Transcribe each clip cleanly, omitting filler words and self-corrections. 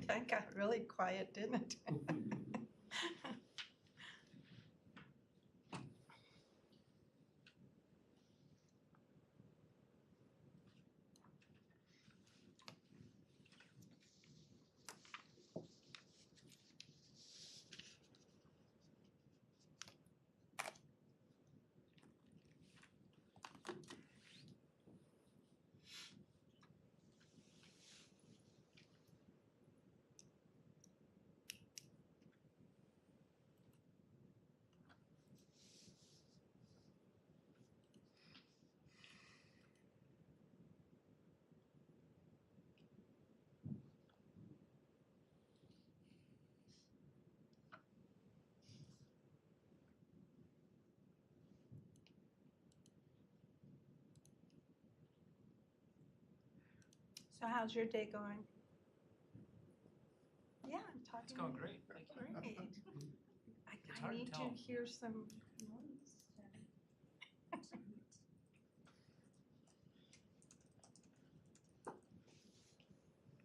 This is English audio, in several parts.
That got really quiet, didn't it? So how's your day going? Yeah, I'm talking. It's going great. Thank you. Great. It's I hard to need to tell. hear some noise.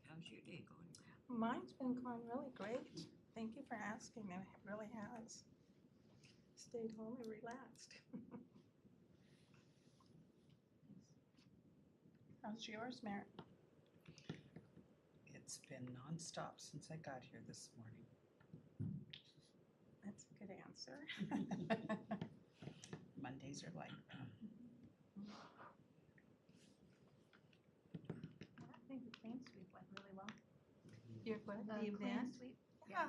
How's your day going? Mine's been going really great. Thank you for asking. It really has. Stayed home and relaxed. How's yours, Merritt? It's been nonstop since I got here this morning. That's a good answer. Mondays are like that. I think the clean sweep went really well. Your what? The The clean event? sweep, Yeah.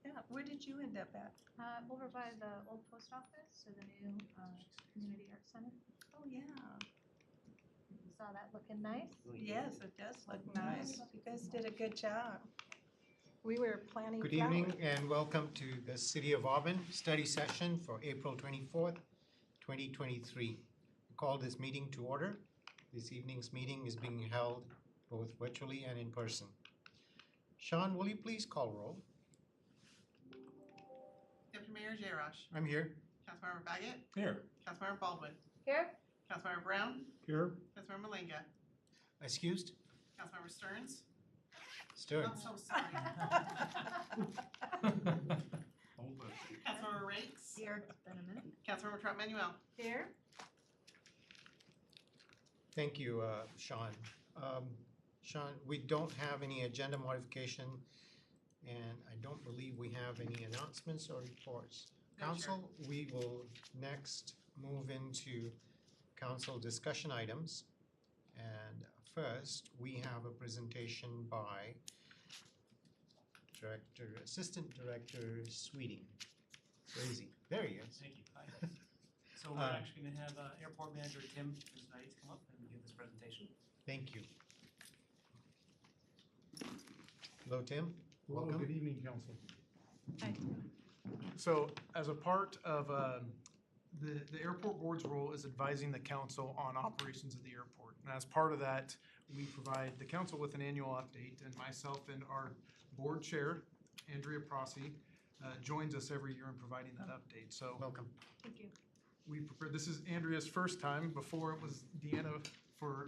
Yeah. Where did you end up at? over by the old post office or the new community arts center. Oh, yeah. You saw that looking nice. Yes, it does look nice. You guys did a good job. We were planning. Good flowers. evening and welcome to the City of Auburn study session for April 24th, 2023. I call this meeting to order. This evening's meeting is being held both virtually and in person. Sean, will you please call roll? Deputy Mayor Jayrosh. I'm here. Councilmember Baggett. Here. Councilmember Baldwin. Here? Councilmember Brown. Here. Councilmember Malinga. Excused? Councilmember Stearns. Stearns. I'm so sorry. Councilmember Rakes. Here. It's been a minute. Councilmember Trump Manuel. Here. Thank you, Sean. Sean, we don't have any agenda modification, and I don't believe we have any announcements or reports. No, Council, we will next move into council discussion items. And first, we have a presentation by Assistant Director Sweeting. Where is he? There he is. Thank you. Hi. So we're actually going to have Airport Manager Tim Knight come up and give this presentation. Thank you. Hello, Tim. Hello, Welcome. good evening, Council. Hi. So as a part of the airport board's role is advising the council on operations of the airport. And as part of that, we provide the council with an annual update, and myself and our board chair, Andrea Prossi, joins us every year in providing that update. So Welcome. Thank you. we prepared, this is Andrea's first time. Before it was Deanna for,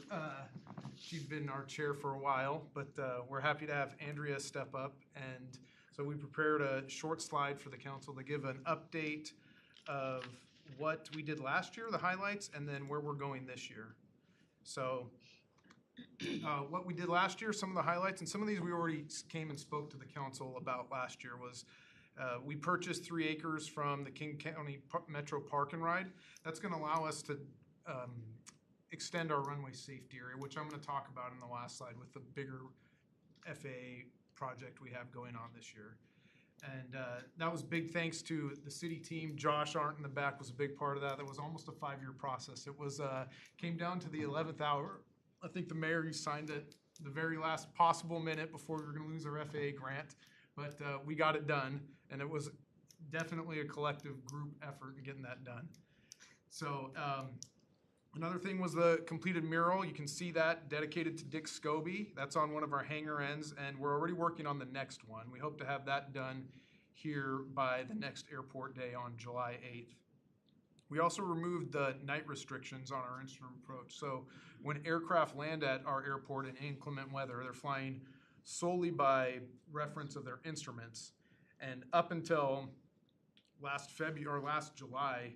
she'd been our chair for a while, but we're happy to have Andrea step up. And so we prepared a short slide for the council to give an update of what we did last year, the highlights, and then where we're going this year. So what we did last year, some of the highlights, and some of these we already came and spoke to the council about last year, was we purchased 3 acres from the King County Metro Park and Ride. That's going to allow us to extend our runway safety area, which I'm going to talk about in the last slide with the bigger FAA project we have going on this year. And that was big thanks to the city team. Josh Arndt in the back was a big part of that. That was almost a 5-year process. It was came down to the 11th hour. I think the mayor, you signed it the very last possible minute before we were going to lose our FAA grant. But we got it done, and it was definitely a collective group effort in getting that done. So another thing was the completed mural. You can see that dedicated to Dick Scobie. That's on one of our hangar ends, and we're already working on the next one. We hope to have that done here by the next airport day on July 8th. We also removed the night restrictions on our instrument approach. So when aircraft land at our airport in inclement weather, they're flying solely by reference of their instruments. And up until last July,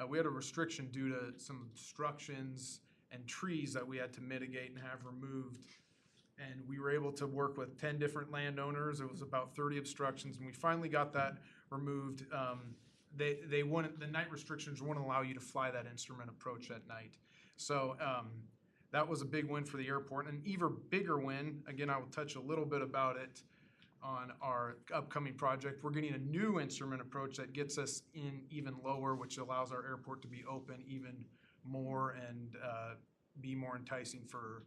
we had a restriction due to some obstructions and trees that we had to mitigate and have removed. And we were able to work with 10 different landowners. It was about 30 obstructions, and we finally got that removed. They wouldn't, the night restrictions wouldn't allow you to fly that instrument approach at night. So that was a big win for the airport. An even bigger win, again, I will touch a little bit about it on our upcoming project. We're getting a new instrument approach that gets us in even lower, which allows our airport to be open even more and be more enticing for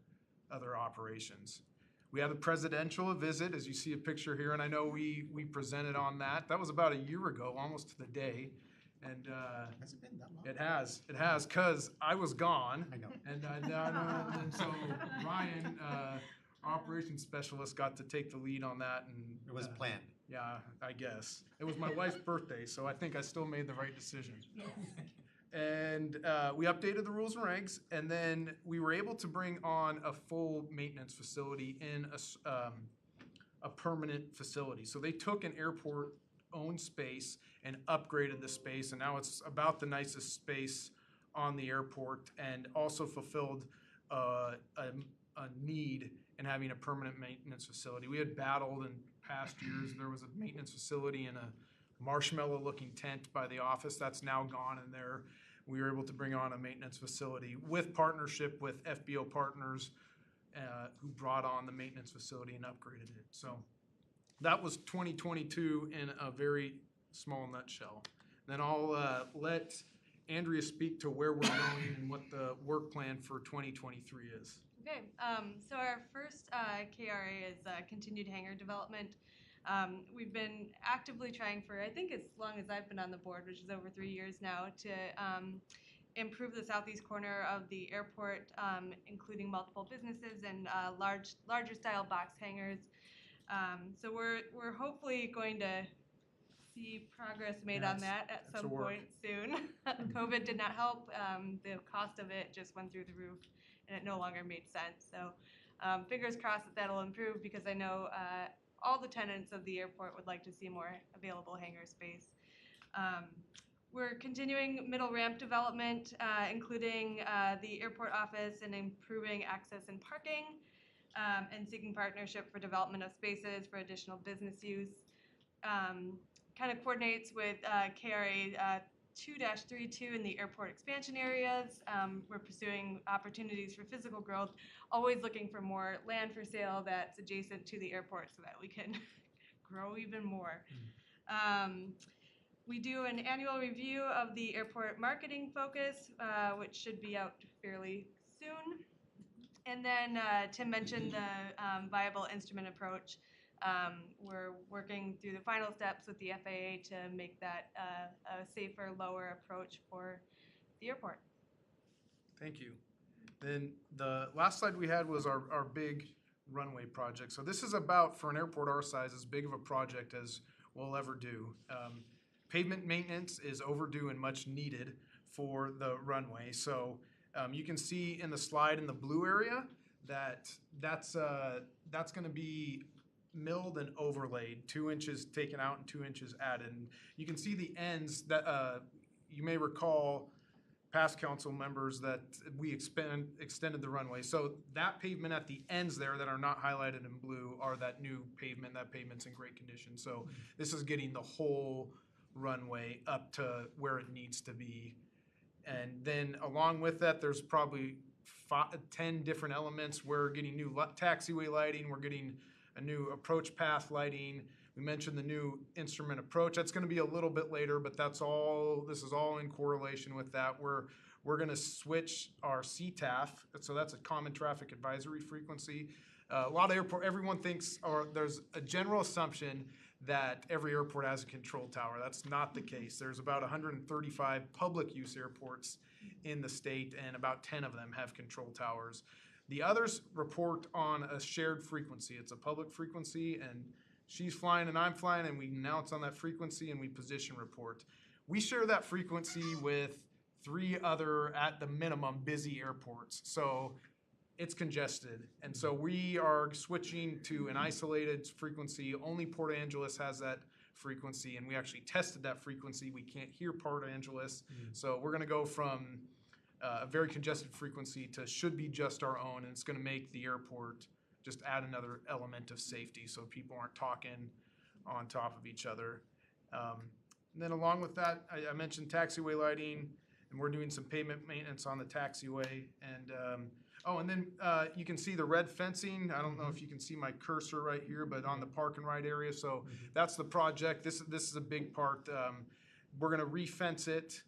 other operations. We had a presidential visit, as you see a picture here, and I know we presented on that. That was about a year ago, almost to the day. And Has it been that long? it has, cause I was gone. I know. And so Ryan, operations specialist, got to take the lead on that, and It was planned. yeah, I guess. It was my wife's birthday, so I think I still made the right decision. And we updated the rules and regs, and then we were able to bring on a full maintenance facility in a permanent facility. So they took an airport-owned space and upgraded the space, and now it's about the nicest space on the airport, and also fulfilled a need in having a permanent maintenance facility. We had battled in past years. There was a maintenance facility in a marshmallow-looking tent by the office. That's now gone, and there we were able to bring on a maintenance facility with partnership with FBO partners who brought on the maintenance facility and upgraded it. So that was 2022 in a very small nutshell. Then I'll let Andrea speak to where we're going and what the work plan for 2023 is. Okay, so our first KRA is continued hangar development. We've been actively trying for, I think, as long as I've been on the board, which is over 3 years now, to improve the southeast corner of the airport, including multiple businesses and larger style box hangars. So we're hopefully going to see progress made on that at some point soon. COVID did not help. The cost of it just went through the roof, and it no longer made sense. So fingers crossed that that'll improve, because I know all the tenants of the airport would like to see more available hangar space. We're continuing middle ramp development, including the airport office, and improving access and parking, and seeking partnership for development of spaces for additional business use. Kind of coordinates with KRA 2-32 in the airport expansion areas. We're pursuing opportunities for physical growth, always looking for more land for sale that's adjacent to the airport so that we can grow even more. We do an annual review of the airport marketing focus, which should be out fairly soon. And then Tim mentioned the viable instrument approach. We're working through the final steps with the FAA to make that a safer, lower approach for the airport. Thank you. Then the last slide we had was our big runway project. So this is about, for an airport our size, as big of a project as we'll ever do. Pavement maintenance is overdue and much needed for the runway. So you can see in the slide in the blue area that's going to be milled and overlaid, 2 inches taken out and 2 inches added. And you can see the ends that you may recall, past council members, that we extended the runway. So that pavement at the ends there that are not highlighted in blue are that new pavement. That pavement's in great condition. So this is getting the whole runway up to where it needs to be. And then along with that, there's probably 10 different elements. We're getting new taxiway lighting. We're getting a new approach path lighting. We mentioned the new instrument approach. That's going to be a little bit later, but that's all. This is all in correlation with that. We're going to switch our CTAF, so that's a common traffic advisory frequency. A lot of everyone thinks, or there's a general assumption that every airport has a control tower. That's not the case. There's about 135 public use airports in the state, and about 10 of them have control towers. The others report on a shared frequency. It's a public frequency, and she's flying and I'm flying, and we announce on that frequency and we position report. We share that frequency with 3 other, at the minimum, busy airports. So it's congested. And so we are switching to an isolated frequency. Only Port Angeles has that frequency, and we actually tested that frequency. We can't hear Port Angeles. So we're gonna go from a very congested frequency to should be just our own, and it's gonna make the airport just add another element of safety so people aren't talking on top of each other. And then along with that, I mentioned taxiway lighting, and we're doing some pavement maintenance on the taxiway. And and then you can see the red fencing. I don't know if you can see my cursor right here, but on the park and ride area. So that's the project. This is a big part. We're gonna re-fence it,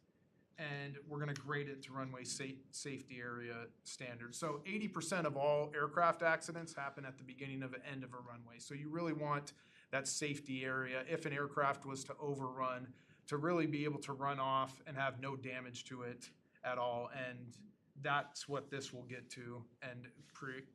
and we're gonna grade it to runway safety area standards. So 80% of all aircraft accidents happen at the beginning of the end of a runway. So you really want that safety area, if an aircraft was to overrun, to really be able to run off and have no damage to it at all. And that's what this will get to, and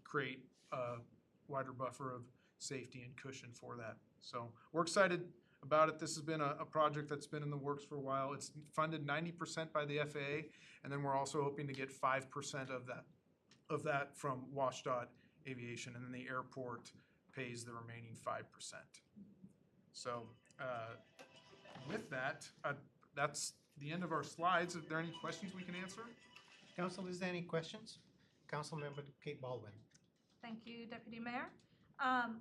create a wider buffer of safety and cushion for that. So we're excited about it. This has been a project that's been in the works for a while. It's funded 90% by the FAA, and then we're also hoping to get 5% of that from WashDOT Aviation, and then the airport pays the remaining 5%. So with that, that's the end of our slides. Are there any questions we can answer? Council, is there any questions? Councilmember Kate Baldwin. Thank you, Deputy Mayor.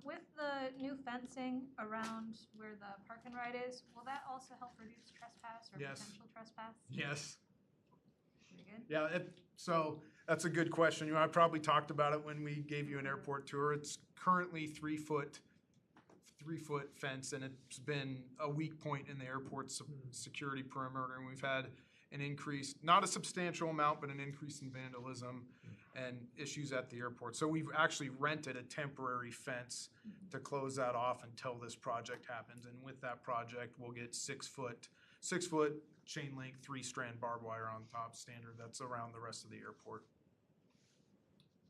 With the new fencing around where the park and ride is, will that also help reduce trespass or Yes. potential trespass? Yes. Very good. Yeah, so that's a good question. I probably talked about it when we gave you an airport tour. It's currently 3-foot fence, and it's been a weak point in the airport's security perimeter, and we've had an increase, not a substantial amount, but an increase in vandalism and issues at the airport. So we've actually rented a temporary fence to close that off until this project happens. And with that project, we'll get 6-foot chain link, 3-strand barbed wire on top standard. That's around the rest of the airport.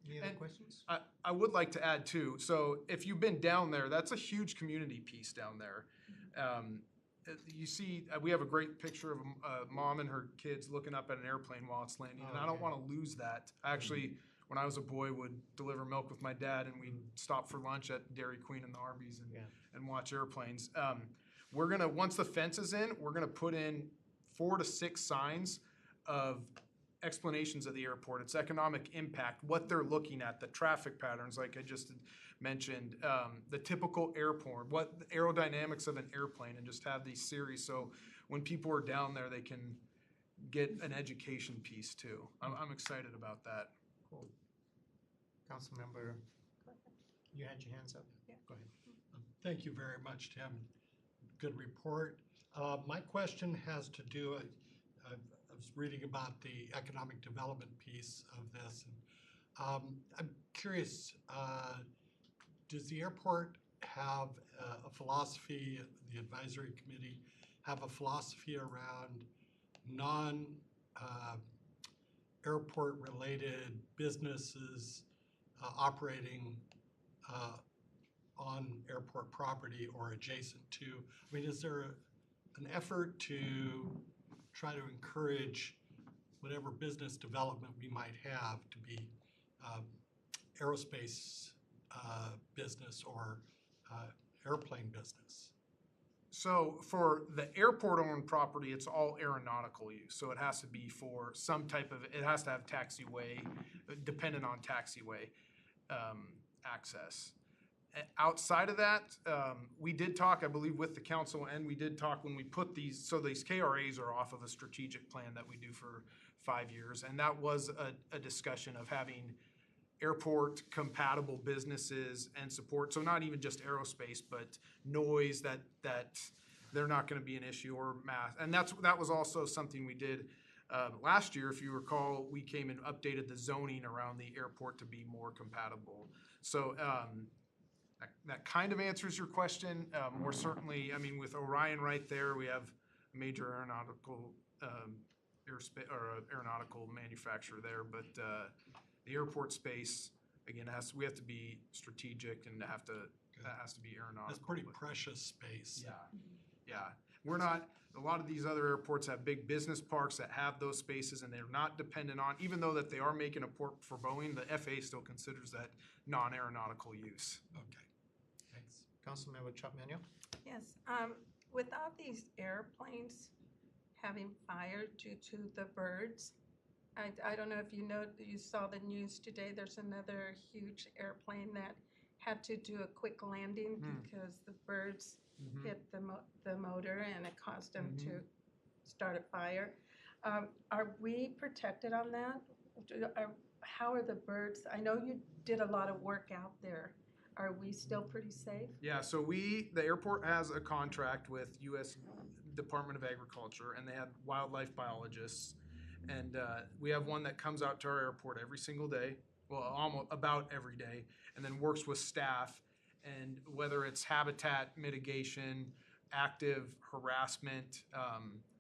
Any other And questions? I would like to add too, so if you've been down there, that's a huge community piece down there. You see, we have a great picture of a mom and her kids looking up at an airplane while it's landing, and I don't want to lose that. Actually, when I was a boy, would deliver milk with my dad, and we'd stop for lunch at Dairy Queen and the Arby's and watch airplanes. We're gonna, once the fence is in, we're gonna put in 4 to 6 signs of explanations of the airport, its economic impact, what they're looking at, the traffic patterns, like I just mentioned, the typical airport, what the aerodynamics of an airplane, and just have these series. So when people are down there, they can get an education piece too. I'm excited about that. Cool. Councilmember, you had your hands up? Yeah, go ahead. Thank you very much, Tim. Good report. My question has to do, I was reading about the economic development piece of this. I'm curious, does the airport have a philosophy, the advisory committee have a philosophy around non-airport related businesses operating on airport property or adjacent to? I mean, is there an effort to try to encourage whatever business development we might have to be aerospace business or airplane business? So for the airport-owned property, it's all aeronautical use. So it has to be for some type of, it has to have taxiway, dependent on taxiway access. Outside of that, we did talk, I believe, with the council, and we did talk when we put these, so these KRAs are off of a strategic plan that we do for 5 years, and that was a discussion of having airport compatible businesses and support. So not even just aerospace, but noise, that they're not going to be an issue, or math. And that was also something we did last year. If you recall, we came and updated the zoning around the airport to be more compatible. So that kind of answers your question. We're certainly, I mean, with Orion right there, we have a major aeronautical aeronautical manufacturer there, but the airport space, again, we have to be strategic, and that has to be aeronautical. That's pretty precious space. Yeah, yeah. We're not, a lot of these other airports have big business parks that have those spaces and they're not dependent on, even though that they are making a port for Boeing, the FAA still considers that non-aeronautical use. Okay, thanks. Councilmember Chop Manuel? Yes, with all these airplanes having fire due to the birds, I don't know if you saw the news today, there's another huge airplane that had to do a quick landing because the birds hit the motor and it caused them to start a fire. Are we protected on that? How are the birds? I know you did a lot of work out there. Are we still pretty safe? Yeah, so the airport has a contract with U.S. Department of Agriculture, and they have wildlife biologists. And we have one that comes out to our airport every single day, well, almost about every day, and then works with staff. And whether it's habitat mitigation, active harassment,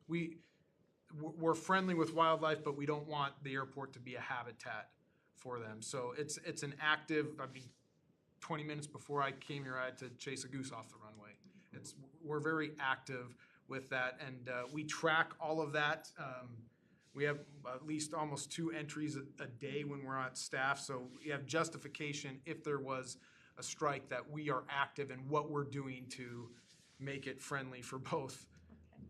we're friendly with wildlife, but we don't want the airport to be a habitat for them. So it's an active, 20 minutes before I came here, I had to chase a goose off the runway. We're very active with that, and we track all of that. We have at least almost 2 entries a day when we're on staff, so we have justification if there was a strike that we are active in what we're doing to make it friendly for both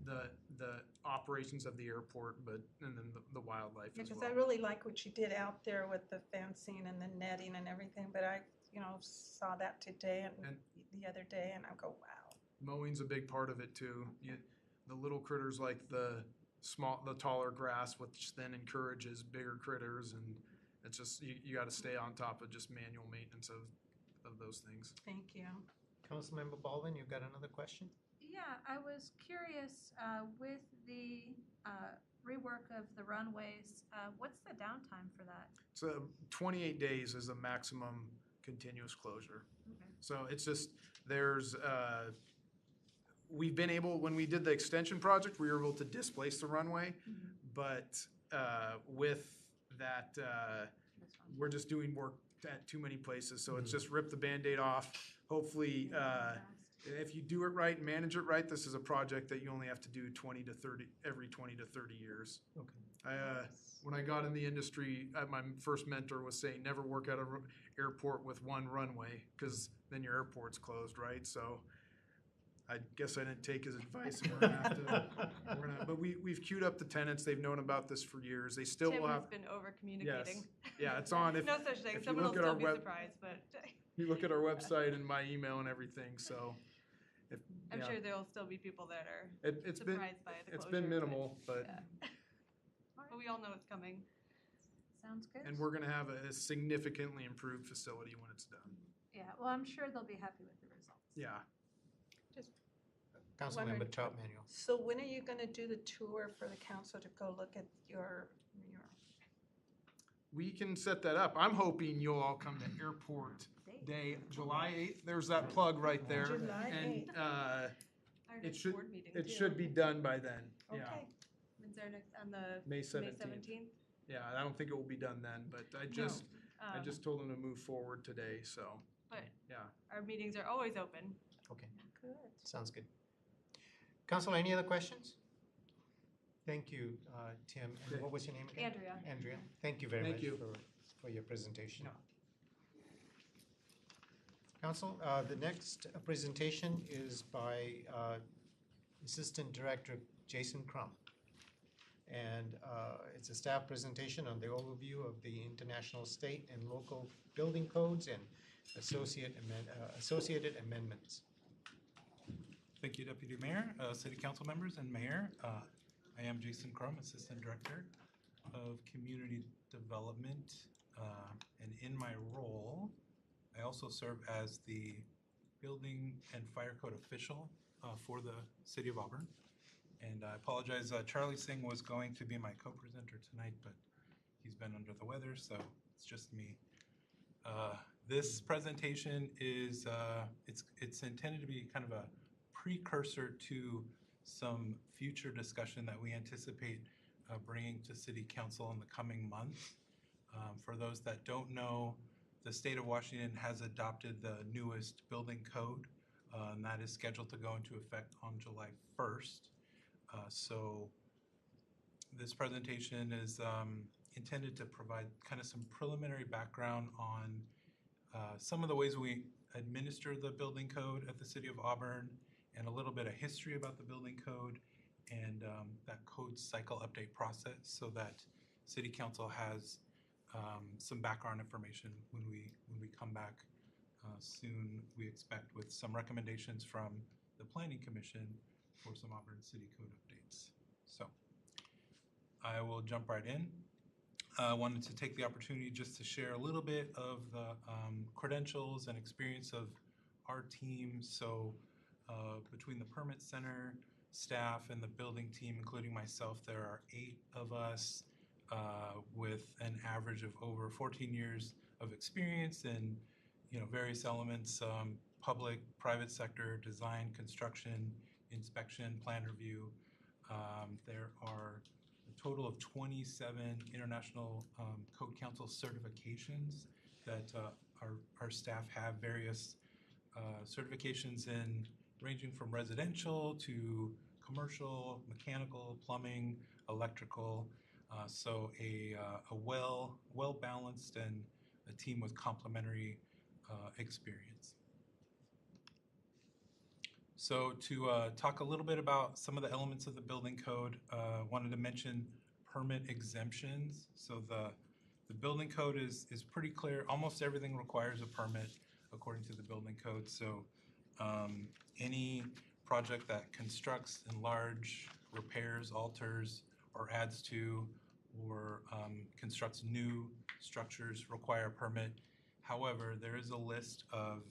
the operations of the airport, and then the wildlife as Because well. I really like what you did out there with the fencing and the netting and everything, but I saw that today and the other day, and I go, wow. Mowing's a big part of it too. The little critters like the taller grass, which then encourages bigger critters, and it's just you got to stay on top of just manual maintenance of those things. Thank you. Councilmember Baldwin, you've got another question? Yeah, I was curious, with the rework of the runways, what's the downtime for that? So 28 days is the maximum continuous closure. Okay. So it's just, we've been able, when we did the extension project, we were able to displace the runway, but with that, This one. we're just doing work at too many places, so it's just rip the Band-Aid off. Hopefully, if you do it right and manage it right, this is a project that you only have to do every 20 to 30 years. Okay. When I got in the industry, my first mentor was saying, never work at an airport with one runway, because then your airport's closed, right? So I guess I didn't take his advice, and we're gonna have to, but we've queued up the tenants, they've known about this for years, they still Tim will has have, been over-communicating. yeah, it's on, if No such thing, if you someone will look at our still be web- surprised, but you look at our website and my email and everything, so. I'm yeah. sure there'll still be people that are It's been, surprised by the it's closure. been minimal, but, Yeah. But we all know it's coming. Sounds good. and we're gonna have a significantly improved facility when it's done. Yeah, well, I'm sure they'll be happy with the results. Yeah, Councilmember Chop Manuel. So when are you going to do the tour for the council to go look at your we can set that up. I'm hoping you'll all come to Airport Day, July 8th. There's that plug right there. July And 8th. Our it next should, board meeting, it too. should be done by then, yeah. Okay. When's our next, on the May May 17th. 17th? Yeah, I don't think it will be done then, but I just told them to move forward today, so, But yeah. our meetings are always open. Okay, Good. sounds good. Council, any other questions? Thank you, Tim. And what was your name again? Andrea. Andrea. Thank you very Thank much you. for your presentation. No. Council, the next presentation is by Assistant Director Jason Crum. And it's a staff presentation on the overview of the international, state, and local building codes and associated amendments. Thank you, Deputy Mayor, City Council members, and Mayor. I am Jason Crum, Assistant Director of Community Development. And in my role, I also serve as the Building and Fire Code Official for the City of Auburn. And I apologize, Charlie Singh was going to be my co-presenter tonight, but he's been under the weather, so it's just me. This presentation is, it's intended to be kind of a precursor to some future discussion that we anticipate bringing to City Council in the coming months. For those that don't know, the state of Washington has adopted the newest building code, and that is scheduled to go into effect on July 1st. So this presentation is intended to provide kind of some preliminary background on some of the ways we administer the building code at the City of Auburn, and a little bit of history about the building code and that code cycle update process, so that City Council has some background information when we come back soon, we expect, with some recommendations from the Planning Commission for some Auburn City Code updates. So I will jump right in. I wanted to take the opportunity just to share a little bit of the credentials and experience of our team. So between the Permit Center staff and the building team, including myself, there are 8 of us with an average of over 14 years of experience in various elements, public, private sector, design, construction, inspection, plan review. There are a total of 27 International Code Council certifications that our staff have, various certifications in ranging from residential to commercial, mechanical, plumbing, electrical. So a well-balanced and a team with complementary experience. So to talk a little bit about some of the elements of the building code, wanted to mention permit exemptions. So the building code is pretty clear. Almost everything requires a permit according to the building code. So any project that constructs, enlarge, repairs, alters, or adds to, or constructs new structures require a permit. However, there is a list of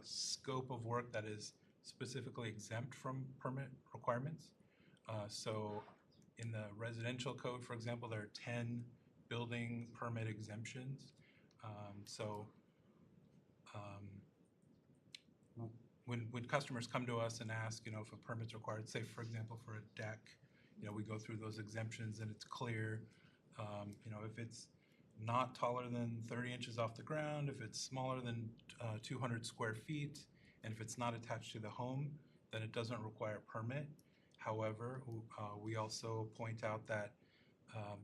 scope of work that is specifically exempt from permit requirements. So in the residential code, for example, there are 10 building permit exemptions. When customers come to us and ask, if a permit's required, say for example for a deck, we go through those exemptions and it's clear. If it's not taller than 30 inches off the ground, if it's smaller than 200 square feet, and if it's not attached to the home, then it doesn't require a permit. However, we also point out that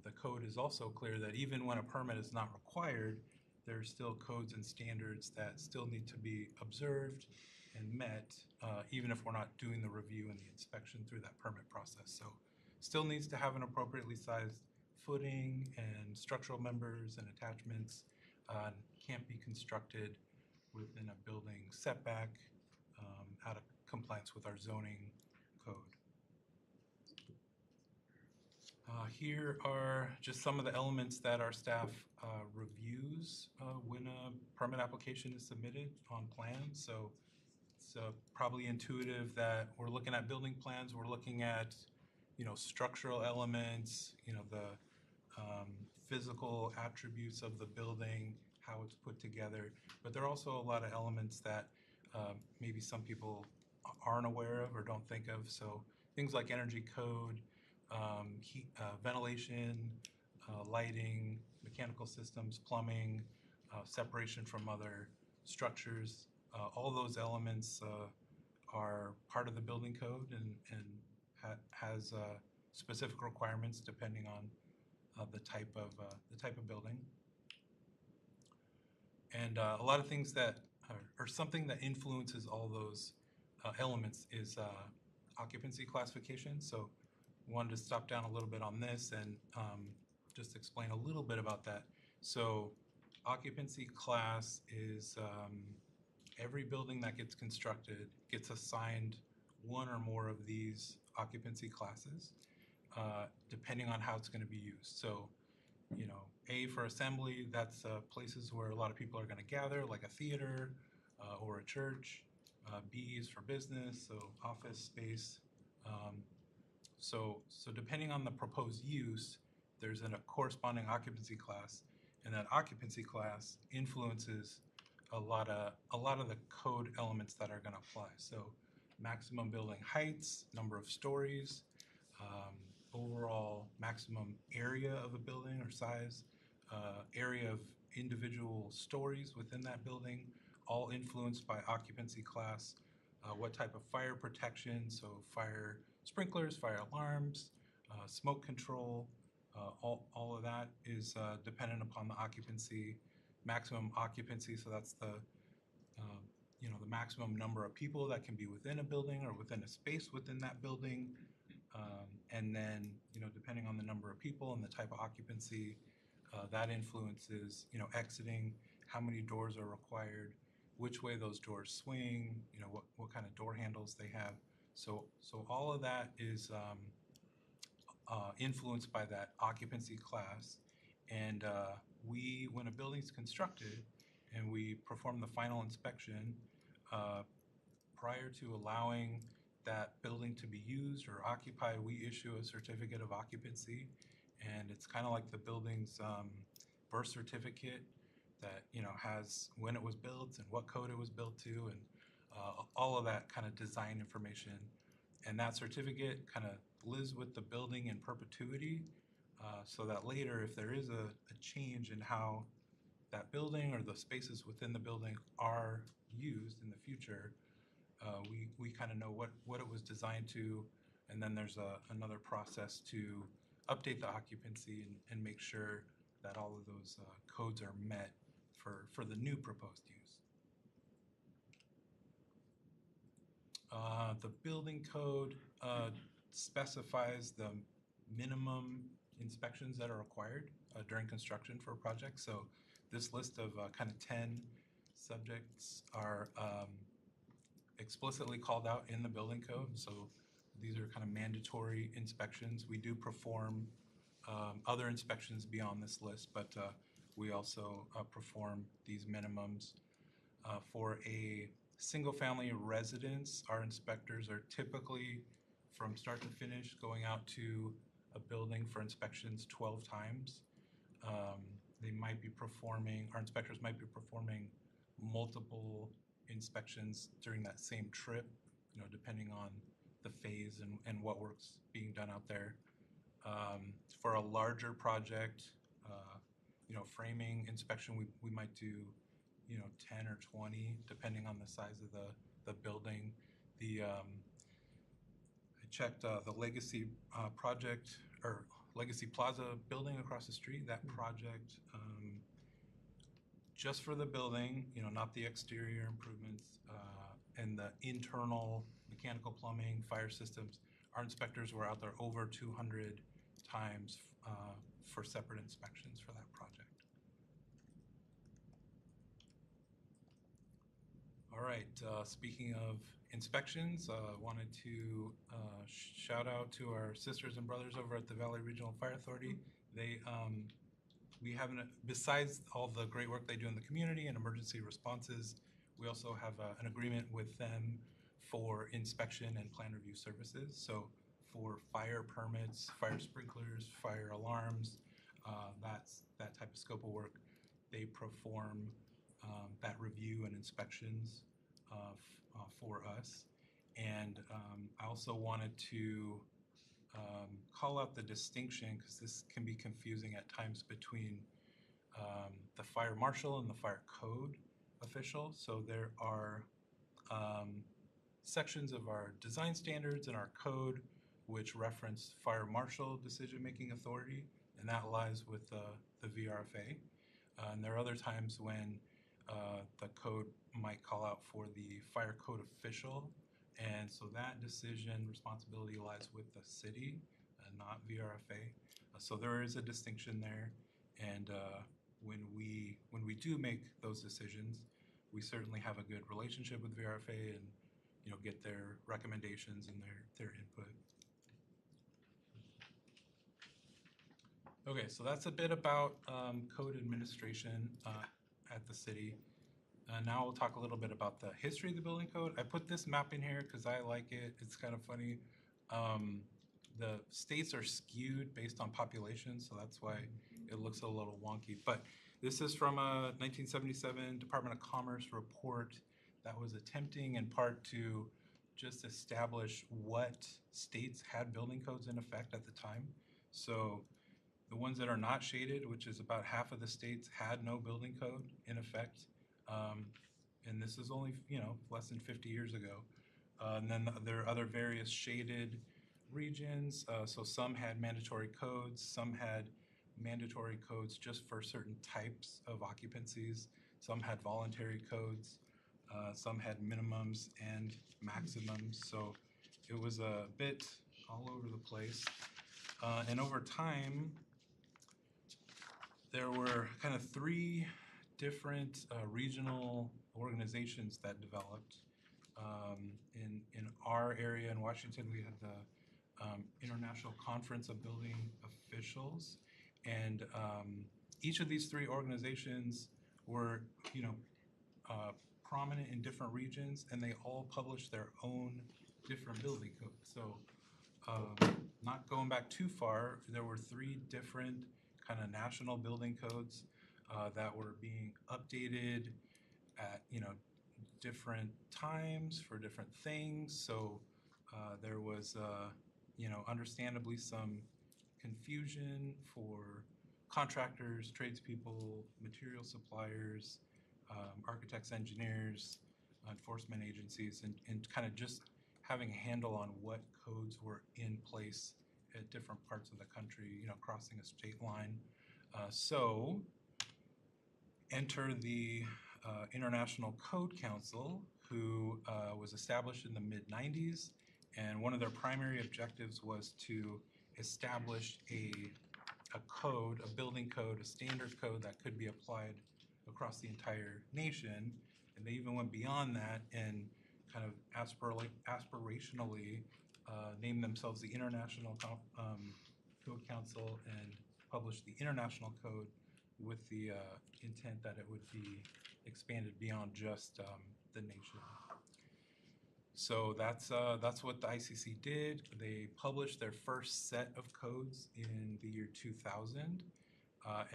the code is also clear that even when a permit is not required, there are still codes and standards that still need to be observed and met, even if we're not doing the review and the inspection through that permit process. So still needs to have an appropriately sized footing and structural members and attachments, can't be constructed within a building setback, out of compliance with our zoning code. Here are just some of the elements that our staff reviews when a permit application is submitted on plans. So it's probably intuitive that we're looking at building plans, we're looking at structural elements, the physical attributes of the building, how it's put together. But there are also a lot of elements that maybe some people aren't aware of or don't think of. So things like energy code, heat, ventilation, lighting, mechanical systems, plumbing, separation from other structures. All those elements are part of the building code and has specific requirements depending on the type of building. And a lot of things that or something that influences all those elements is occupancy classification. So wanted to stop down a little bit on this and just explain a little bit about that. So occupancy class is every building that gets constructed gets assigned one or more of these occupancy classes, depending on how it's going to be used. So, A for assembly, that's places where a lot of people are going to gather, like a theater or a church. B is for business, so office space. So depending on the proposed use, there's a corresponding occupancy class, and that occupancy class influences a lot of the code elements that are going to apply. So maximum building heights, number of stories, overall maximum area of a building or size, area of individual stories within that building, all influenced by occupancy class. What type of fire protection, so fire sprinklers, fire alarms, smoke control. All of that is dependent upon the occupancy, maximum occupancy. So that's the the maximum number of people that can be within a building or within a space within that building. And then, depending on the number of people and the type of occupancy, that influences, exiting, how many doors are required, which way those doors swing, what kind of door handles they have. So all of that is influenced by that occupancy class. And when a building's constructed and we perform the final inspection, prior to allowing that building to be used or occupied, we issue a certificate of occupancy. And it's kind of like the building's birth certificate that has when it was built and what code it was built to, and all of that kind of design information. And that certificate kind of lives with the building in perpetuity, so that later, if there is a change in how that building or the spaces within the building are used in the future, we kind of know what it was designed to, and then there's another process to update the occupancy and make sure that all of those codes are met for the new proposed use. The building code specifies the minimum inspections that are required during construction for a project. So this list of kind of 10 subjects are explicitly called out in the building code. So these are kind of mandatory inspections. We do perform other inspections beyond this list, but we also perform these minimums. For a single-family residence, our inspectors are typically, from start to finish, going out to a building for inspections 12 times. Our inspectors might be performing multiple inspections during that same trip, depending on the phase and what work's being done out there. For a larger project, framing inspection, we might do 10 or 20, depending on the size of the building. I checked the Legacy project, or Legacy Plaza building across the street. That project, just for the building, not the exterior improvements, and the internal mechanical plumbing, fire systems, our inspectors were out there over 200 times for separate inspections for that project. All right, speaking of inspections, wanted to shout out to our sisters and brothers over at the Valley Regional Fire Authority. We have, besides all the great work they do in the community and emergency responses, we also have an agreement with them for inspection and plan review services. So for fire permits, fire sprinklers, fire alarms, that's that type of scope of work. They perform that review and inspections for us. And I also wanted to call out the distinction, because this can be confusing at times, between the fire marshal and the fire code official. So there are sections of our design standards and our code which reference fire marshal decision-making authority, and that lies with the VRFA. And there are other times when the code might call out for the fire code official, and so that decision responsibility lies with the city, not VRFA. So there is a distinction there, and when we do make those decisions, we certainly have a good relationship with VRFA and get their recommendations and their input. Okay, so that's a bit about code administration at the city. Now we'll talk a little bit about the history of the building code. I put this map in here because I like it. It's kind of funny. The states are skewed based on population, so that's why it looks a little wonky. But this is from a 1977 Department of Commerce report that was attempting in part to just establish what states had building codes in effect at the time. So the ones that are not shaded, which is about half of the states, had no building code in effect. And this is only, less than 50 years ago. And then there are other various shaded regions. So some had mandatory codes, some had mandatory codes just for certain types of occupancies. Some had voluntary codes, some had minimums and maximums. So it was a bit all over the place. And over time, there were kind of three different regional organizations that developed. In our area in Washington, we had the International Conference of Building Officials, and each of these three organizations were, prominent in different regions, and they all published their own different building codes. So, not going back too far, there were three different kind of national building codes that were being updated at different times for different things. So there was understandably some confusion for contractors, tradespeople, material suppliers, architects, engineers, enforcement agencies, and kind of just having a handle on what codes were in place at different parts of the country, crossing a state line. So enter the International Code Council, who was established in the mid-90s, and one of their primary objectives was to establish a code, a building code, a standard code that could be applied across the entire nation. And they even went beyond that and kind of aspirationally named themselves the International Code Council and published the International Code with the intent that it would be expanded beyond just the nation. So that's what the ICC did. They published their first set of codes in the year 2000,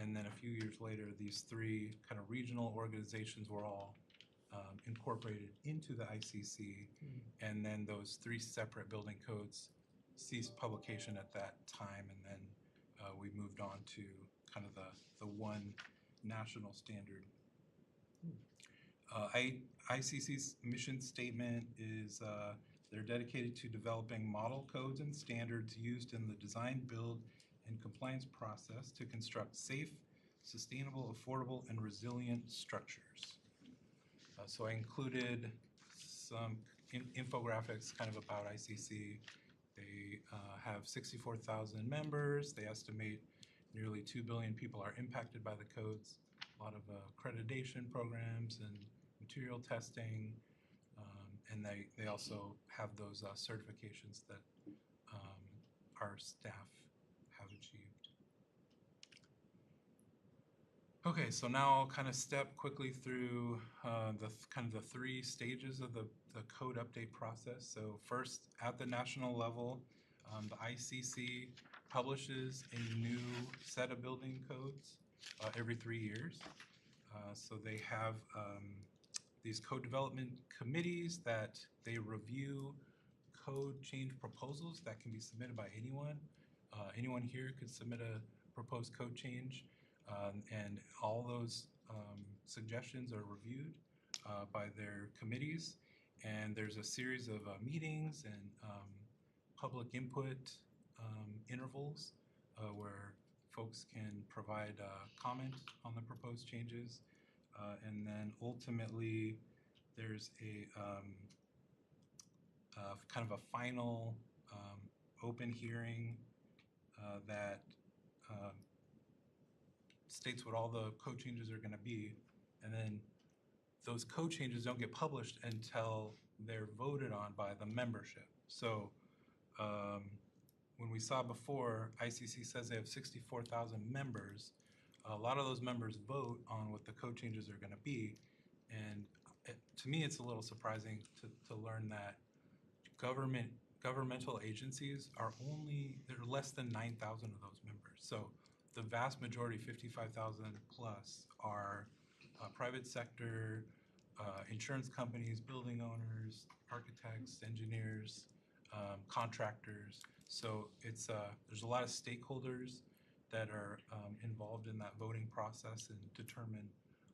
and then a few years later, these three kind of regional organizations were all incorporated into the ICC, and then those three separate building codes ceased publication at that time, and then we moved on to kind of the one national standard. ICC's mission statement is they're dedicated to developing model codes and standards used in the design, build, and compliance process to construct safe, sustainable, affordable, and resilient structures. So I included some infographics kind of about ICC. They have 64,000 members. They estimate nearly 2 billion people are impacted by the codes. A lot of accreditation programs and material testing, and they also have those certifications that our staff have achieved. Okay, so now I'll kind of step quickly through the three stages of the code update process. So first, at the national level, the ICC publishes a new set of building codes every 3 years. So they have these code development committees that they review code change proposals that can be submitted by anyone. Anyone here could submit a proposed code change, and all those suggestions are reviewed by their committees. And there's a series of meetings and public input intervals where folks can provide comment on the proposed changes. And then ultimately, there's a kind of a final open hearing that states what all the code changes are going to be. And then those code changes don't get published until they're voted on by the membership. So when we saw before, ICC says they have 64,000 members. A lot of those members vote on what the code changes are going to be, and to me it's a little surprising to learn that governmental agencies are there are less than 9,000 of those members. So the vast majority, 55,000 plus, are private sector, insurance companies, building owners, architects, engineers, contractors. So it's there's a lot of stakeholders that are involved in that voting process and determine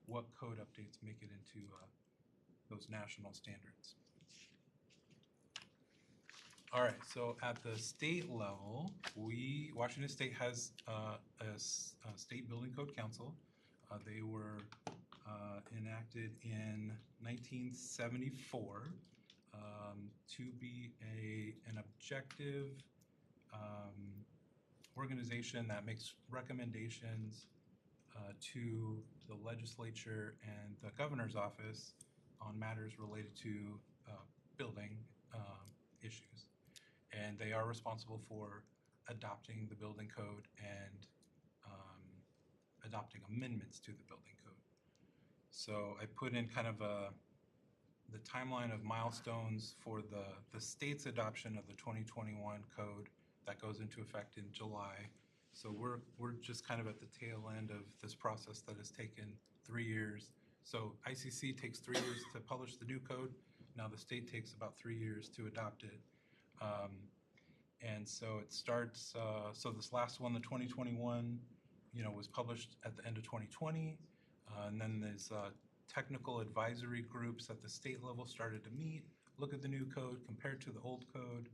what code updates make it into those national standards. All right, so at the state level, Washington State has a state building code council. They were enacted in 1974 to be an objective organization that makes recommendations to the legislature and the governor's office on matters related to building issues. And they are responsible for adopting the building code and adopting amendments to the building code. So I put in kind of the timeline of milestones for the state's adoption of the 2021 code that goes into effect in July. So we're just kind of at the tail end of this process that has taken 3 years. So ICC takes 3 years to publish the new code. Now the state takes about 3 years to adopt it. And so it starts, so this last one, the 2021, was published at the end of 2020. And then there's technical advisory groups at the state level started to meet, look at the new code compared to the old code,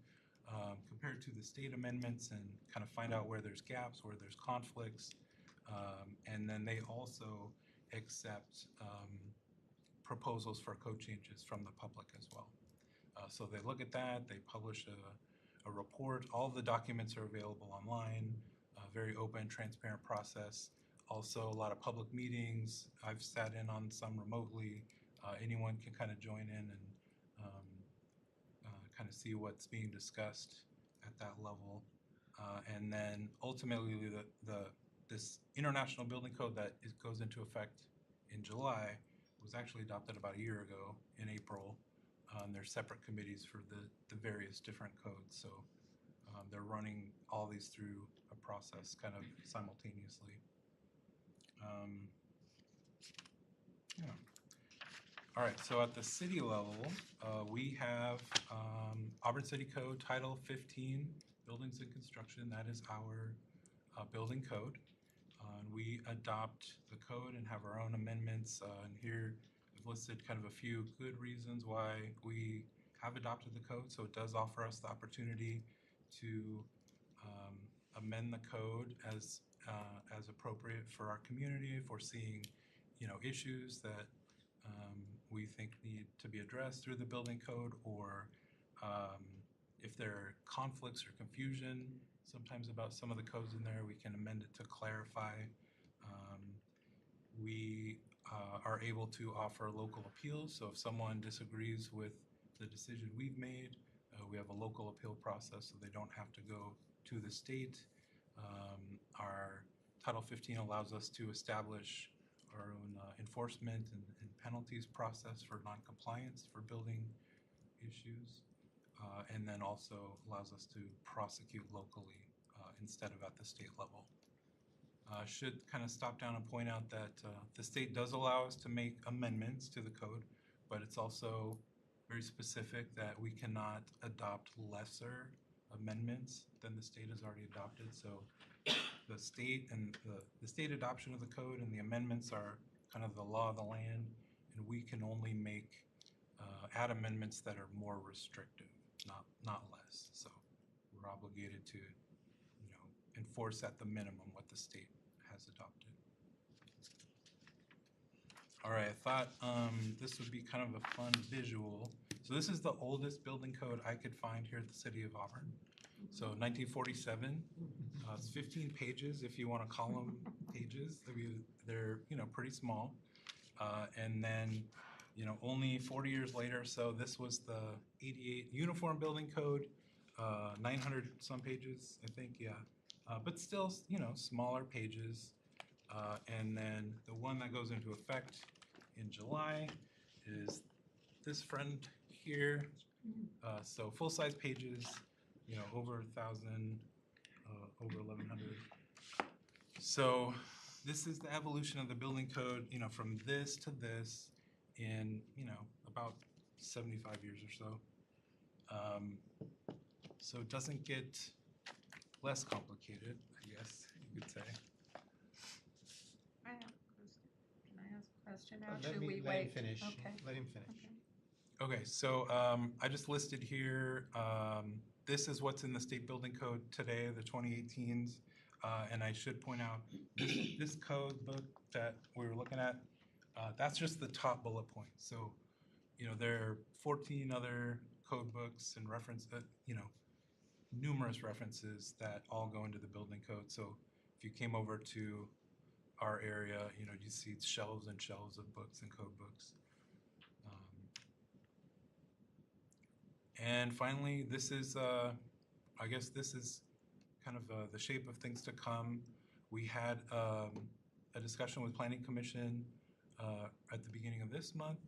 compared to the state amendments, and kind of find out where there's gaps, where there's conflicts. And then they also accept proposals for code changes from the public as well. So they look at that, they publish a report. All the documents are available online, very open, transparent process. Also, a lot of public meetings. I've sat in on some remotely. Anyone can kind of join in and kind of see what's being discussed at that level. And then ultimately, this international building code that goes into effect in July was actually adopted about a year ago in April. There's separate committees for the various different codes. So they're running all these through a process kind of simultaneously. Yeah. All right, so at the city level, we have Auburn City Code Title 15, Buildings and Construction. That is our building code. And we adopt the code and have our own amendments. And here I've listed kind of a few good reasons why we have adopted the code. So it does offer us the opportunity to amend the code as appropriate for our community if we're seeing, issues that we think need to be addressed through the building code, or if there are conflicts or confusion sometimes about some of the codes in there, we can amend it to clarify. We are able to offer local appeals, so if someone disagrees with the decision we've made, we have a local appeal process, so they don't have to go to the state. Our Title 15 allows us to establish our own enforcement and penalties process for noncompliance for building issues, and then also allows us to prosecute locally instead of at the state level. Should kind of stop down and point out that the state does allow us to make amendments to the code, but it's also very specific that we cannot adopt lesser amendments than the state has already adopted. So the state and the state adoption of the code and the amendments are kind of the law of the land, and we can only make add amendments that are more restrictive, not less. So we're obligated to enforce at the minimum what the state has adopted. All right, I thought this would be kind of a fun visual. So this is the oldest building code I could find here at the city of Auburn. So 1947, it's 15 pages if you want to call them pages. They're pretty small. And then only 40 years later, so this was the 88 Uniform Building Code, 900 some pages, I think, yeah. But still, smaller pages. And then the one that goes into effect in July is this friend here. So full-size pages, over 1,000, over 1,100. So this is the evolution of the building code, from this to this in, about 75 years or so. So it doesn't get less complicated, I guess you could say. I have a question. Can I ask a question now? Let Should we let him wait? finish. Okay. Let him finish. Okay. Okay, so I just listed here, this is what's in the state building code today, the 2018s. And I should point out, this code book that we were looking at, that's just the top bullet point. So, there are 14 other code books and numerous references that all go into the building code. So if you came over to our area, you see shelves and shelves of books and code books. And finally, this is, I guess this is kind of the shape of things to come. We had a discussion with Planning Commission at the beginning of this month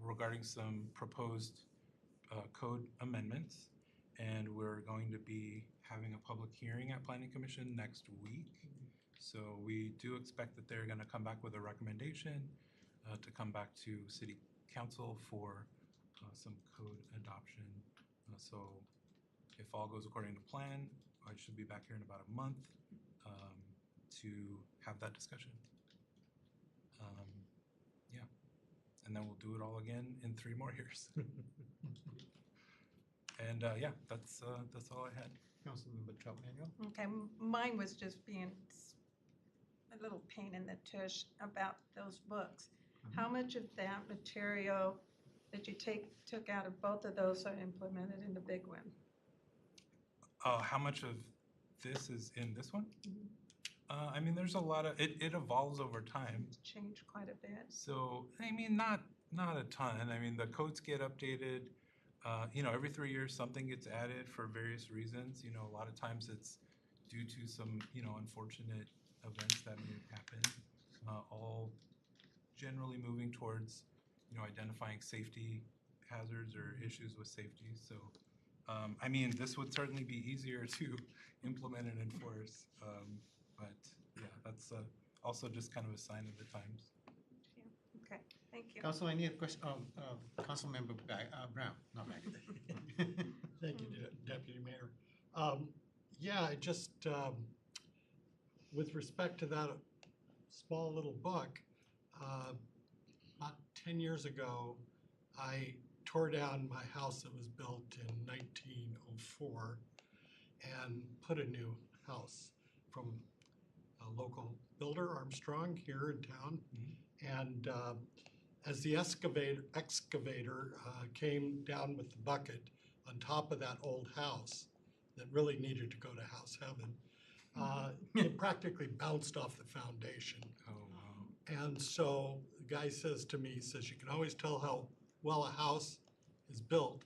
regarding some proposed code amendments. And we're going to be having a public hearing at Planning Commission next week. So we do expect that they're going to come back with a recommendation to come back to City Council for some code adoption. So if all goes according to plan, I should be back here in about a month to have that discussion. Yeah, and then we'll do it all again in 3 more years. And yeah, that's all I had. Councilmember Troutman. Okay, mine was just being a little pain in the tush about those books. How much of that material that you took out of both of those are implemented in the big one? How much of this is in this one? I mean, there's a lot of it evolves over time. It's changed quite a bit. So I mean, not a ton. I mean, the codes get updated. Every 3 years something gets added for various reasons. A lot of times it's due to some unfortunate events that may happen. All generally moving towards identifying safety hazards or issues with safety. So I mean, this would certainly be easier to implement and enforce. But yeah, that's also just kind of a sign of the times. Okay, thank you. Council, any other question? Councilmember Brown, not Bagley. Thank you, Deputy Mayor. Yeah, I just, with respect to that small little book, about 10 years ago, I tore down my house that was built in 1904 and put a new house from a local builder, Armstrong, here in town. And as the excavator came down with the bucket on top of that old house that really needed to go to house heaven, it practically bounced off the foundation. Oh, wow. And so the guy says to me, he says, you can always tell how well a house is built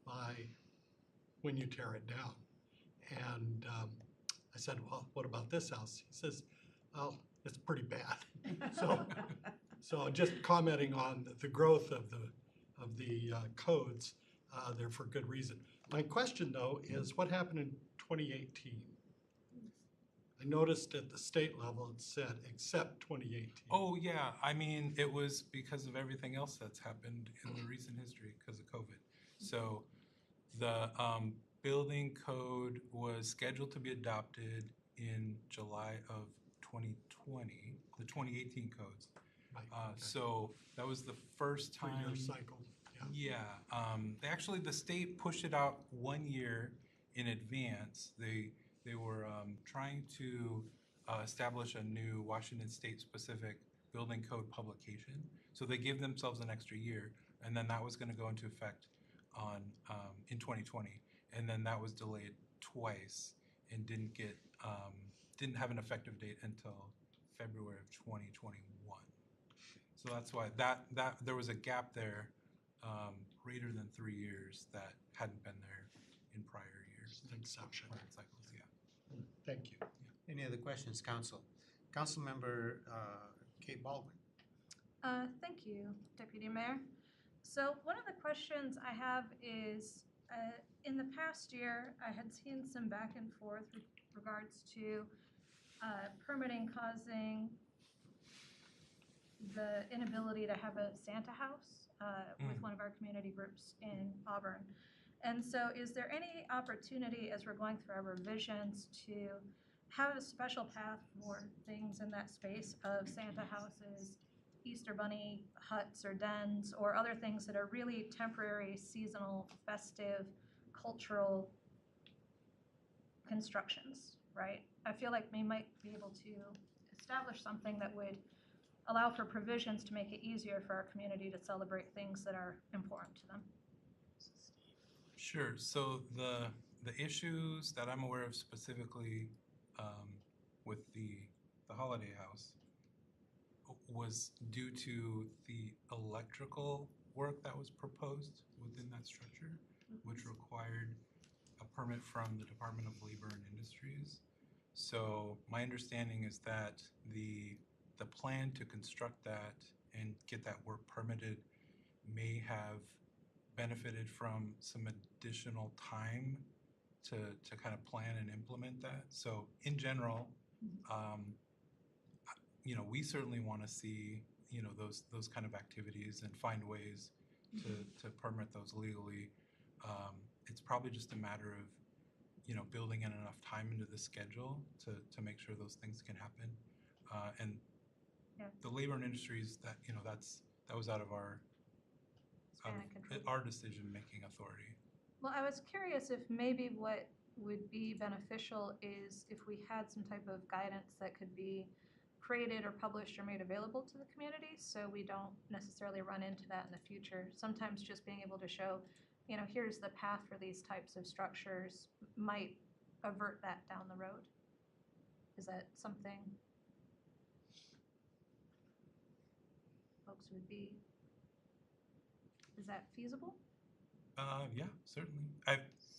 by when you tear it down. And I said, well, what about this house? He says, well, it's pretty bad. So just commenting on the growth of the codes, they're for good reason. My question, though, is what happened in 2018? I noticed at the state level it said except 2018. Oh yeah, I mean, it was because of everything else that's happened in the recent history because of COVID. So the building code was scheduled to be adopted in July of 2020, the 2018 codes. Right, okay. So that was the first time. 3-year cycle. Yeah. Yeah. The state pushed it out 1 year in advance. They were trying to establish a new Washington State specific building code publication. So they gave themselves an extra year, and then that was going to go into effect in 2020. And then that was delayed twice and didn't have an effective date until February of 2021. So that's why that there was a gap there greater than 3 years that hadn't been there in prior years. An exception. Prior cycles, yeah. Thank you. Any other questions, Council? Councilmember Kate Baldwin. Thank you, Deputy Mayor. So one of the questions I have is, in the past year, I had seen some back and forth with regards to permitting causing the inability to have a Santa house with one of our community groups in Auburn. And so is there any opportunity as we're going through our revisions to have a special path for things in that space of Santa houses, Easter Bunny huts or dens, or other things that are really temporary, seasonal, festive, cultural constructions, right? I feel like we might be able to establish something that would allow for provisions to make it easier for our community to celebrate things that are important to them. Sure. So the issues that I'm aware of specifically with the Holiday House was due to the electrical work that was proposed within that structure, which required a permit from the Department of Labor and Industries. So my understanding is that the plan to construct that and get that work permitted may have benefited from some additional time to kind of plan and implement that. So in general, we certainly want to see, those kind of activities and find ways to permit those legally. It's probably just a matter of, building in enough time into the schedule to make sure those things can happen. And Yeah. the labor and industries that was out of our Span of control. our decision-making authority. Well, I was curious if maybe what would be beneficial is if we had some type of guidance that could be created or published or made available to the community, so we don't necessarily run into that in the future. Sometimes just being able to show, here's the path for these types of structures might avert that down the road. Is that something folks would be, is that feasible? Yeah, certainly.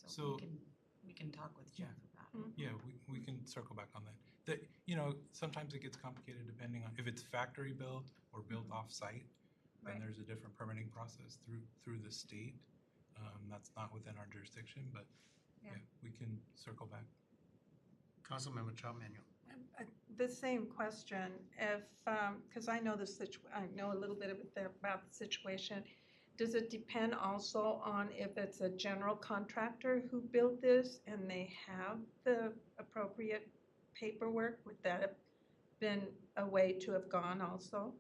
So we can talk with Jeff about it. Yeah, we can circle back on that. Sometimes it gets complicated depending on if it's factory built or built off-site, then Right. there's a different permitting process through the state. That's not within our jurisdiction, but Yeah. we can circle back. Councilmember Chop Manuel. The same question, if, because I know I know a little bit about the situation. Does it depend also on if it's a general contractor who built this and they have the appropriate paperwork? Would that have been a way to have gone also,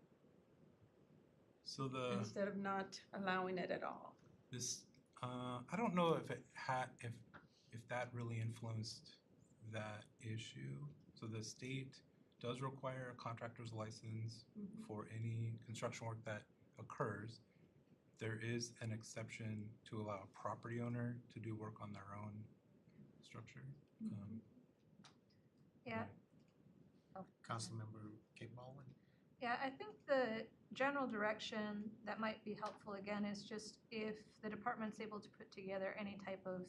So instead of not allowing it at all? I don't know if it had if that really influenced that issue. So the state does require a contractor's license for any construction work that occurs. There is an exception to allow a property owner to do work on their own structure. Yeah. Councilmember Kate Baldwin. Yeah, I think the general direction that might be helpful again is just if the department's able to put together any type of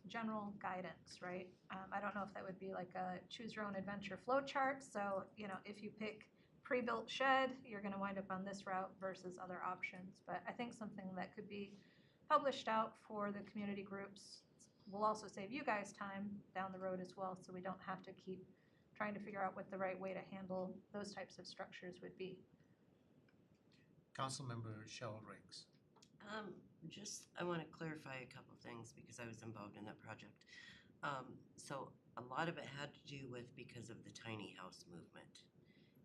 general guidance, right? I don't know if that would be like a choose your own adventure flow chart. So, if you pick pre-built shed, you're going to wind up on this route versus other options. But I think something that could be published out for the community groups will also save you guys time down the road as well, so we don't have to keep trying to figure out what the right way to handle those types of structures would be. Councilmember Cheryl Riggs. I want to clarify a couple things because I was involved in that project. So a lot of it had to do with because of the tiny house movement.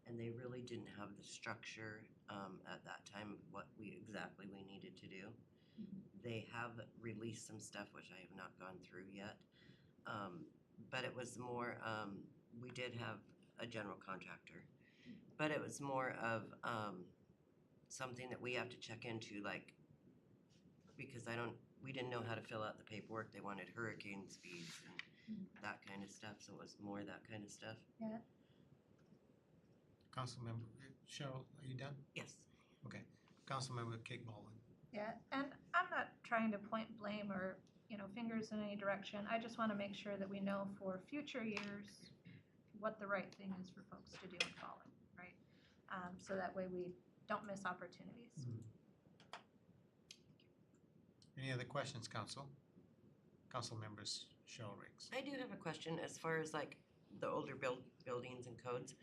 And they really didn't have the structure at that time of what exactly we needed to do. They have released some stuff which I have not gone through yet. But it was more, we did have a general contractor, but it was more of something that we have to check into, like, because we didn't know how to fill out the paperwork. They wanted hurricane speeds and that kind of stuff, so it was more that kind of stuff. Yeah. Councilmember Cheryl, are you done? Yes. Okay. Councilmember Kate Baldwin. Yeah, and I'm not trying to point blame or, fingers in any direction. I just want to make sure that we know for future years what the right thing is for folks to do and follow, right? So that way we don't miss opportunities. Any other questions, Council? Council members Cheryl Riggs. I do have a question as far as like the older buildings and codes.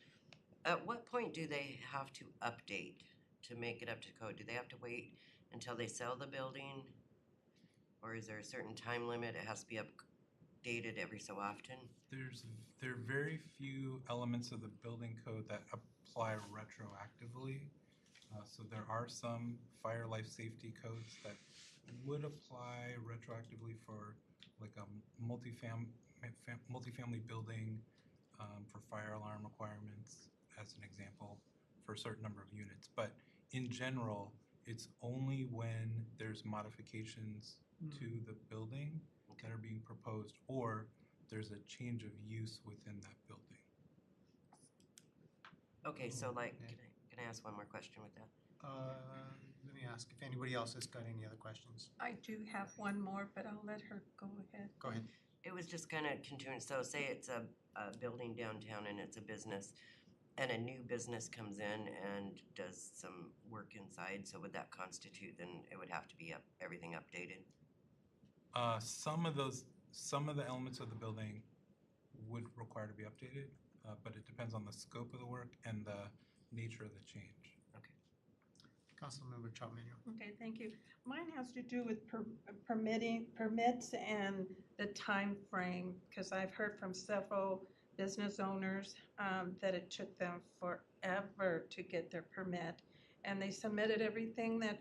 At what point do they have to update to make it up to code? Do they have to wait until they sell the building? Or is there a certain time limit? It has to be updated every so often? There are very few elements of the building code that apply retroactively. So there are some fire life safety codes that would apply retroactively for like a multifamily building for fire alarm requirements, as an example, for a certain number of units. But in general, it's only when there's modifications to the building that are being proposed, or there's a change of use within that building. Okay, so like, Okay. can I ask one more question with that? Let me ask if anybody else has got any other questions. I do have one more, but I'll let her go ahead. Go ahead. It was just kind of continuing, so say it's a building downtown and it's a business, and a new business comes in and does some work inside, so would that constitute, then it would have to be everything updated? Some of the elements of the building would require to be updated, but it depends on the scope of the work and the nature of the change. Councilmember Chapman. Okay, thank you. Mine has to do with permits and the time frame, because I've heard from several business owners that it took them forever to get their permit. And they submitted everything that,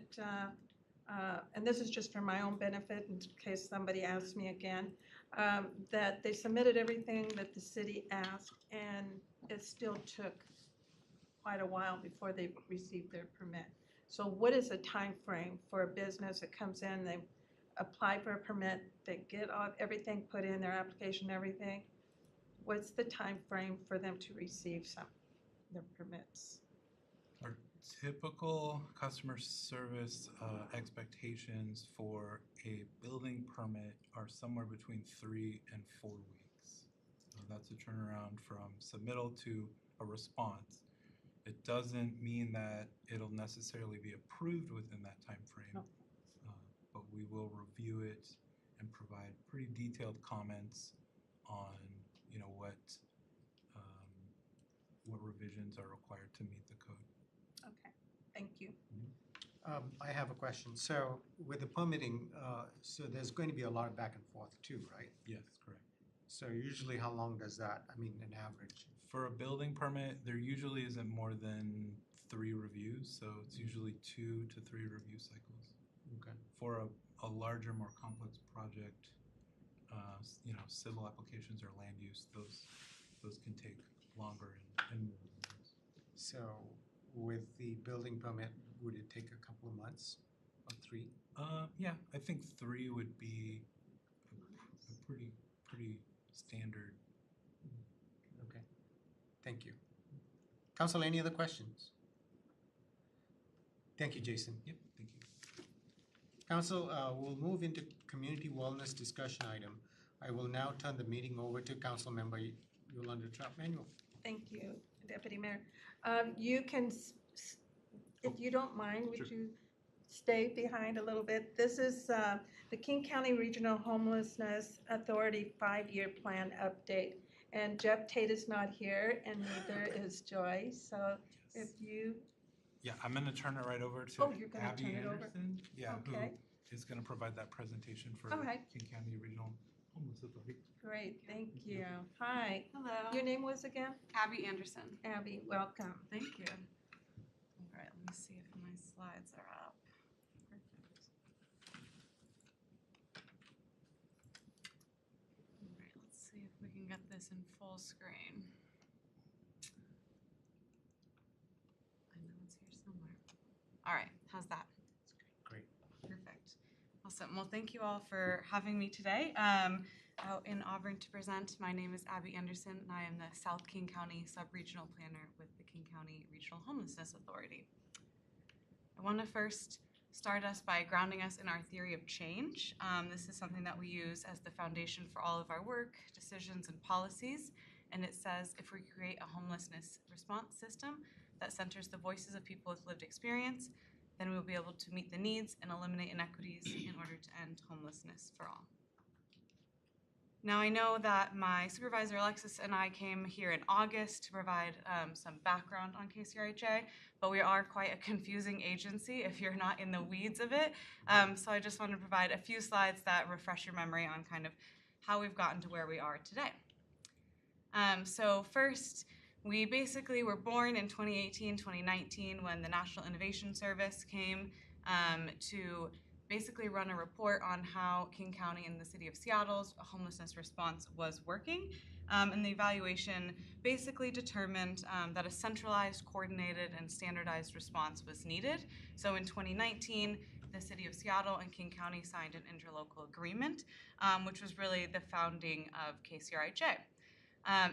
and this is just for my own benefit in case somebody asks me again, that they submitted everything that the city asked, and it still took quite a while before they received their permit. So what is the time frame for a business that comes in, they apply for a permit, they get everything put in, their application, everything? What's the time frame for them to receive their permits? Our typical customer service expectations for a building permit are somewhere between 3 and 4 weeks. That's a turnaround from submittal to a response. It doesn't mean that it'll necessarily be approved within that time frame, No. But we will review it and provide pretty detailed comments on, you know, what revisions are required to meet the code. Okay, thank you. I have a question. So with the permitting, so there's going to be a lot of back and forth too, right? Yes, correct. So usually how long does that, I mean, an average? For a building permit, there usually isn't more than 3 reviews, so it's usually 2 to 3 review cycles. Okay. For a larger, more complex project, you know, civil applications or land use, those can take longer and more reviews. So with the building permit, would it take a couple of months or 3? Yeah, I think 3 would be a pretty standard. Okay. Thank you. Council, any other questions? Thank you, Jason. Yep, thank you. Council, we'll move into community wellness discussion item. I will now turn the meeting over to Councilmember Yolanda Trout-Manuel. Thank you, Deputy Mayor. You can, if you don't mind, would you stay behind a little bit? This is the King County Regional Homelessness Authority 5-year plan update. And Jeff Tate is not here, and neither is Joy. So if you... Yeah, I'm going to turn it right over to you're gonna Abby turn it over? Anderson. Yeah, Okay. who is going to provide that presentation for All right. King County Regional Homeless Authority. Great, thank you. Hi. Hello. Your name was again? Abby Anderson. Abby, welcome. Thank you. All right, let me see if my slides are up. Perfect. All right, let's see if we can get this in full screen. I know it's here somewhere. All right, how's that? Great. Perfect. Awesome. Well, thank you all for having me today out in Auburn to present. My name is Abby Anderson, and I am the South King County Sub-Regional Planner with the King County Regional Homelessness Authority. I want to first start us by grounding us in our theory of change. This is something that we use as the foundation for all of our work, decisions, and policies. And it says if we create a homelessness response system that centers the voices of people with lived experience, then we will be able to meet the needs and eliminate inequities in order to end homelessness for all. Now, I know that my supervisor, Alexis, and I came here in August to provide some background on KCRHA, but we are quite a confusing agency if you're not in the weeds of it. So I just want to provide a few slides that refresh your memory on kind of how we've gotten to where we are today. So first, we basically were born in 2018, 2019 when the National Innovation Service came to basically run a report on how King County and the City of Seattle's homelessness response was working. And the evaluation basically determined that a centralized, coordinated, and standardized response was needed. So in 2019, the City of Seattle and King County signed an interlocal agreement, which was really the founding of KCRHA.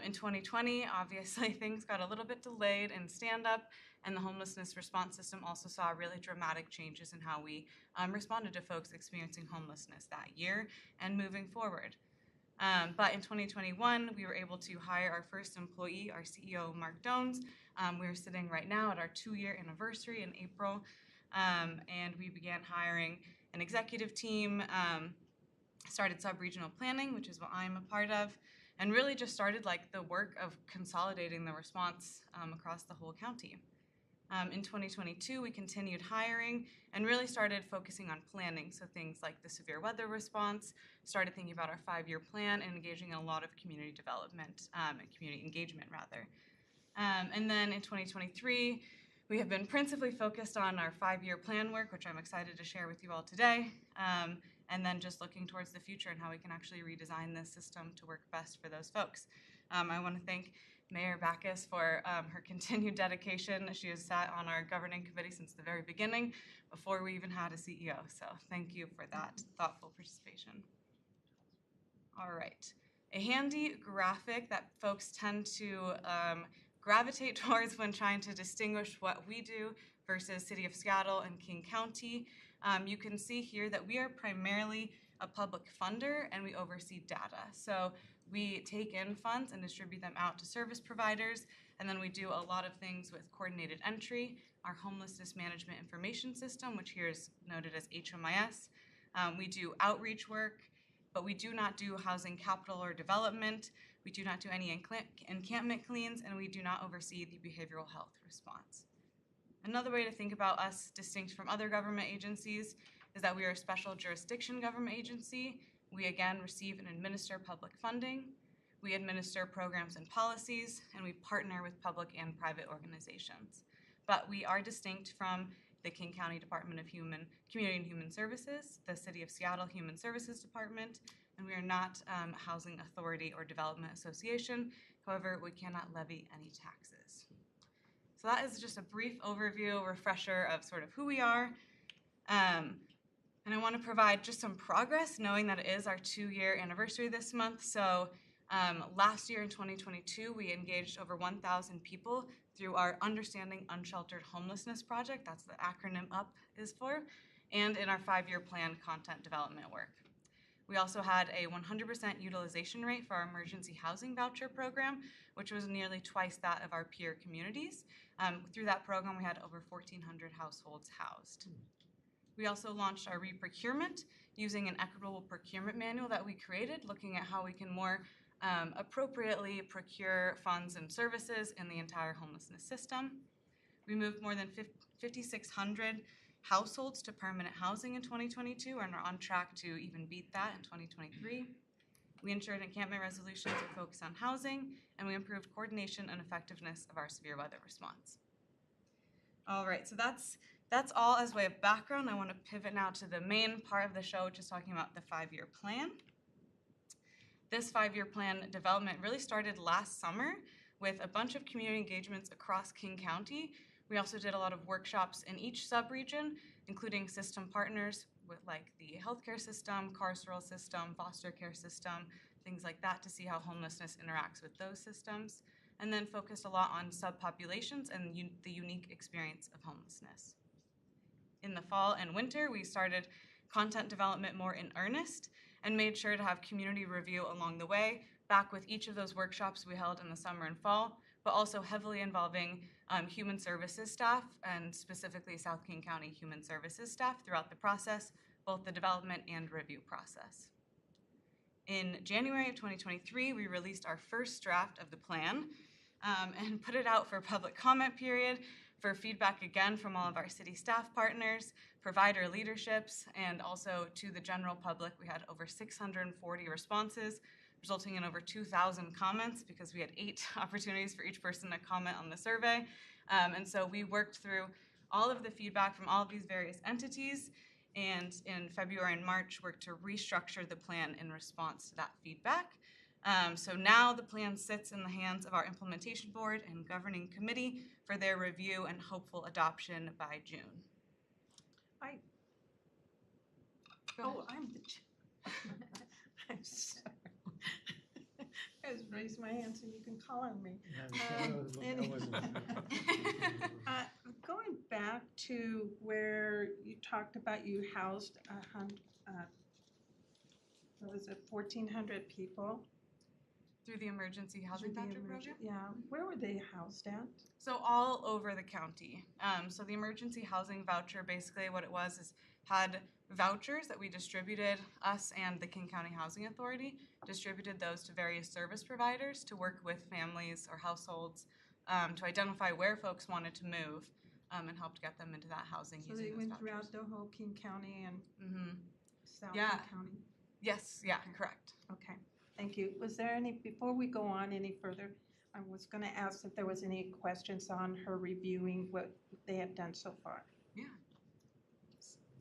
In 2020, obviously, things got a little bit delayed in stand-up, and the homelessness response system also saw really dramatic changes in how we responded to folks experiencing homelessness that year and moving forward. But in 2021, we were able to hire our first employee, our CEO, Mark Dones. We're sitting right now at our 2-year anniversary in April, and we began hiring an executive team, started sub-regional planning, which is what I'm a part of, and really just started like the work of consolidating the response across the whole county. In 2022, we continued hiring and really started focusing on planning. So things like the severe weather response, started thinking about our 5-year plan and engaging in a lot of community development and community engagement rather. And then in 2023, we have been principally focused on our 5-year plan work, which I'm excited to share with you all today. And then just looking towards the future and how we can actually redesign this system to work best for those folks. I want to thank Mayor Backus for her continued dedication. She has sat on our governing committee since the very beginning, before we even had a CEO. So thank you for that thoughtful participation. All right, a handy graphic that folks tend to gravitate towards when trying to distinguish what we do versus City of Seattle and King County. You can see here that we are primarily a public funder and we oversee data. So we take in funds and distribute them out to service providers, and then we do a lot of things with coordinated entry, our homelessness management information system, which here is noted as HMIS. We do outreach work, but we do not do housing capital or development. We do not do any encampment cleans, and we do not oversee the behavioral health response. Another way to think about us distinct from other government agencies is that we are a special jurisdiction government agency. We again receive and administer public funding. We administer programs and policies, and we partner with public and private organizations. But we are distinct from the King County Department of Community and Human Services, the City of Seattle Human Services Department, and we are not Housing Authority or Development Association. However, we cannot levy any taxes. So that is just a brief overview, refresher of sort of who we are. And I want to provide just some progress, knowing that it is our 2-year anniversary this month. So last year in 2022, we engaged over 1,000 people through our Understanding Unsheltered Homelessness project. That's the acronym UP is for, and in our 5-year plan content development work. We also had a 100% utilization rate for our emergency housing voucher program, which was nearly twice that of our peer communities. Through that program, we had over 1,400 households housed. We also launched our re-procurement using an equitable procurement manual that we created, looking at how we can more appropriately procure funds and services in the entire homelessness system. We moved more than 5,600 households to permanent housing in 2022 and are on track to even beat that in 2023. We ensured encampment resolutions are focused on housing, and we improved coordination and effectiveness of our severe weather response. All right, so that's all as way of background. I want to pivot now to the main part of the show, which is talking about the 5-year plan. This 5-year plan development really started last summer with a bunch of community engagements across King County. We also did a lot of workshops in each sub-region, including system partners with like the healthcare system, carceral system, foster care system, things like that to see how homelessness interacts with those systems, and then focused a lot on subpopulations and the unique experience of homelessness. In the fall and winter, we started content development more in earnest and made sure to have community review along the way, back with each of those workshops we held in the summer and fall, but also heavily involving human services staff and specifically South King County Human Services staff throughout the process, both the development and review process. In January of 2023, we released our first draft of the plan and put it out for a public comment period for feedback again from all of our city staff partners, provider leaderships, and also to the general public. We had over 640 responses, resulting in over 2,000 comments because we had 8 opportunities for each person to comment on the survey. And so we worked through all of the feedback from all of these various entities and in February and March worked to restructure the plan in response to that feedback. So now the plan sits in the hands of our implementation board and governing committee for their review and hopeful adoption by June. Oh, I'm the I'm sorry. I just raised my hand so you can call on me. Going back to where you talked about you housed what was it, 1,400 people? Through the Emergency Housing Through the Voucher Program? Yeah, where were they housed at? So all over the county. So the emergency housing voucher, basically what it was is had vouchers that we distributed, us and the King County Housing Authority, distributed those to various service providers to work with families or households to identify where folks wanted to move and helped get them into that housing So using they those went vouchers. throughout the whole King County and South Yeah. King County? Yes, yeah, correct. Okay, thank you. Was there any, before we go on any further, I was going to ask if there was any questions on her reviewing what they have done so far. Yeah.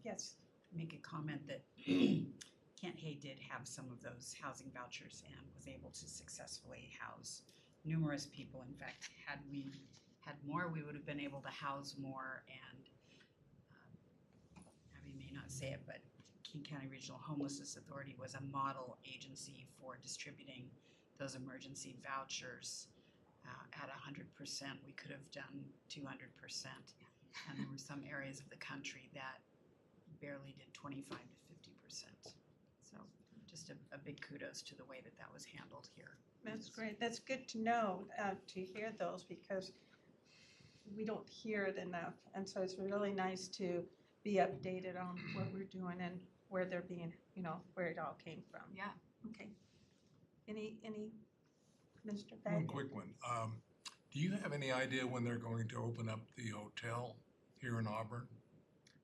Yes. Make a comment that Kent Hay did have some of those housing vouchers and was able to successfully house numerous people. In fact, had we had more, we would have been able to house more. And I may not say it, but King County Regional Homelessness Authority was a model agency for distributing those emergency vouchers. At 100%, we could have done 200%. And there were some areas of the country that barely did 25 to 50%. So just a big kudos to the way that that was handled here. That's great. That's good to know, to hear those, because we don't hear it enough. And so it's really nice to be updated on what we're doing and where they're being, where it all came from. Yeah. Okay. Any, Mr. One Baggett? quick one. Do you have any idea when they're going to open up the hotel here in Auburn?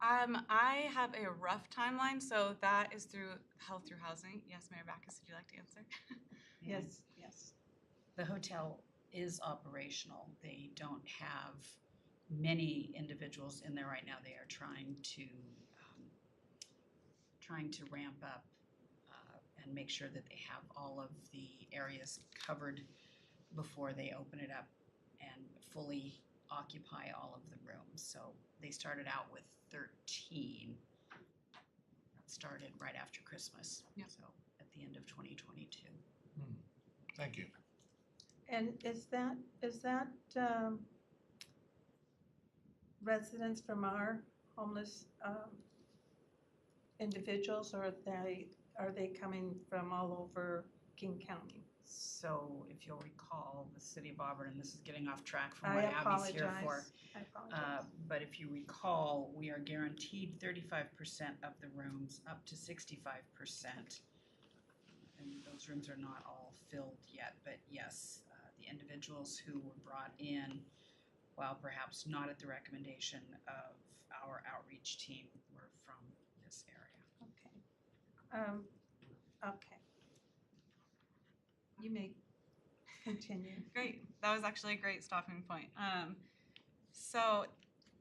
I have a rough timeline, so that is through Health Through Housing. Yes, Mayor Backus, would you like to answer? Yes, yes. The hotel is operational. They don't have many individuals in there right now. They are trying to ramp up and make sure that they have all of the areas covered before they open it up and fully occupy all of the rooms. So they started out with 13. That started right after Christmas. Yep. So at the end of 2022. Thank you. And is that residents from our homeless individuals, or are they coming from all over King County? So if you'll recall, the city of Auburn, and this is getting off track from I what Abby's here for. I apologize. But if you recall, we are guaranteed 35% of the rooms, up to 65%. And those rooms are not all filled yet, but yes, the individuals who were brought in, while perhaps not at the recommendation of our outreach team, were from this area. Okay. Okay. You may continue. Great. That was actually a great stopping point. So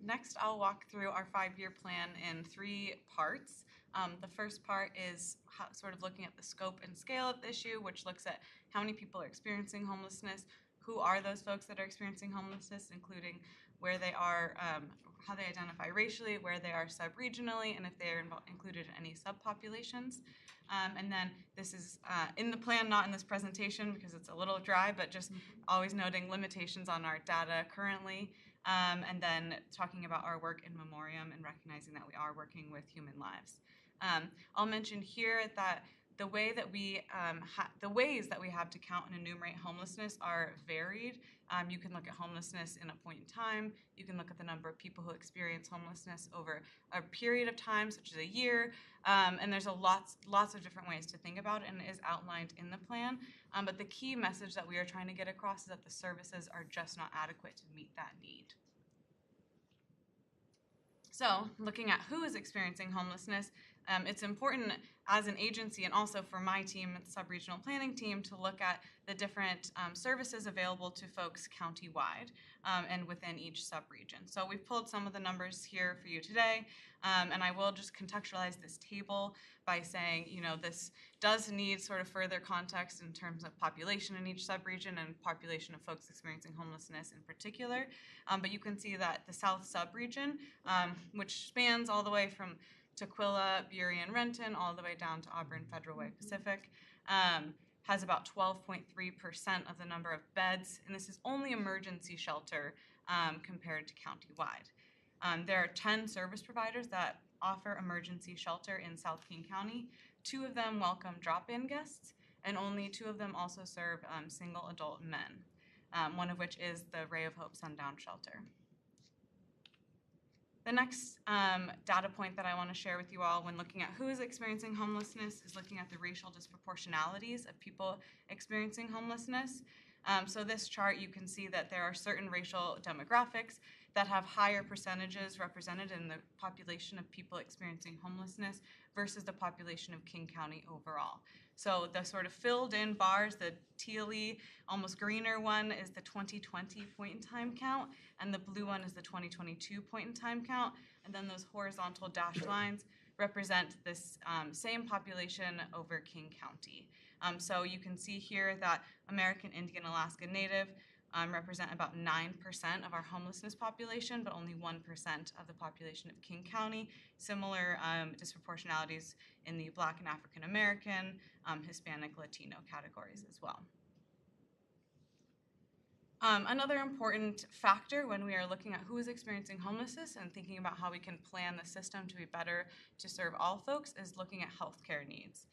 next I'll walk through our 5-year plan in 3 parts. The first part is sort of looking at the scope and scale of the issue, which looks at how many people are experiencing homelessness, who are those folks that are experiencing homelessness, including where they are, how they identify racially, where they are sub-regionally, and if they are included in any subpopulations. And then this is in the plan, not in this presentation because it's a little dry, but just always noting limitations on our data currently, and then talking about our work in memoriam and recognizing that we are working with human lives. I'll mention here that the way that the ways that we have to count and enumerate homelessness are varied. You can look at homelessness in a point in time. You can look at the number of people who experience homelessness over a period of time, such as a year. And there's lots of different ways to think about it, and it is outlined in the plan. But the key message that we are trying to get across is that the services are just not adequate to meet that need. So looking at who is experiencing homelessness, It's important as an agency and also for my team, the sub-regional planning team, to look at the different services available to folks countywide and within each sub-region. So we've pulled some of the numbers here for you today, and I will just contextualize this table by saying, this does need sort of further context in terms of population in each sub-region and population of folks experiencing homelessness in particular. But you can see that the South sub-region, which spans all the way from Tukwila, Bury, and Renton, all the way down to Auburn, Federal Way, Pacific, has about 12.3% of the number of beds, and this is only emergency shelter compared to countywide. There are 10 service providers that offer emergency shelter in South King County. 2 of them welcome drop-in guests, and only 2 of them also serve single adult men, one of which is the Ray of Hope Sundown Shelter. The next data point that I want to share with you all when looking at who is experiencing homelessness is looking at the racial disproportionalities of people experiencing homelessness. So this chart, you can see that there are certain racial demographics that have higher percentages represented in the population of people experiencing homelessness versus the population of King County overall. So the sort of filled in bars, the tealy, almost greener one is the 2020 point in time count, and the blue one is the 2022 point in time count, and then those horizontal dashed lines represent this same population over King County. So you can see here that American Indian Alaska Native represent about 9% of our homelessness population, but only 1% of the population of King County. Similar disproportionalities in the Black and African American, Hispanic, Latino categories as well. Another important factor when we are looking at who is experiencing homelessness and thinking about how we can plan the system to be better to serve all folks is looking at healthcare needs.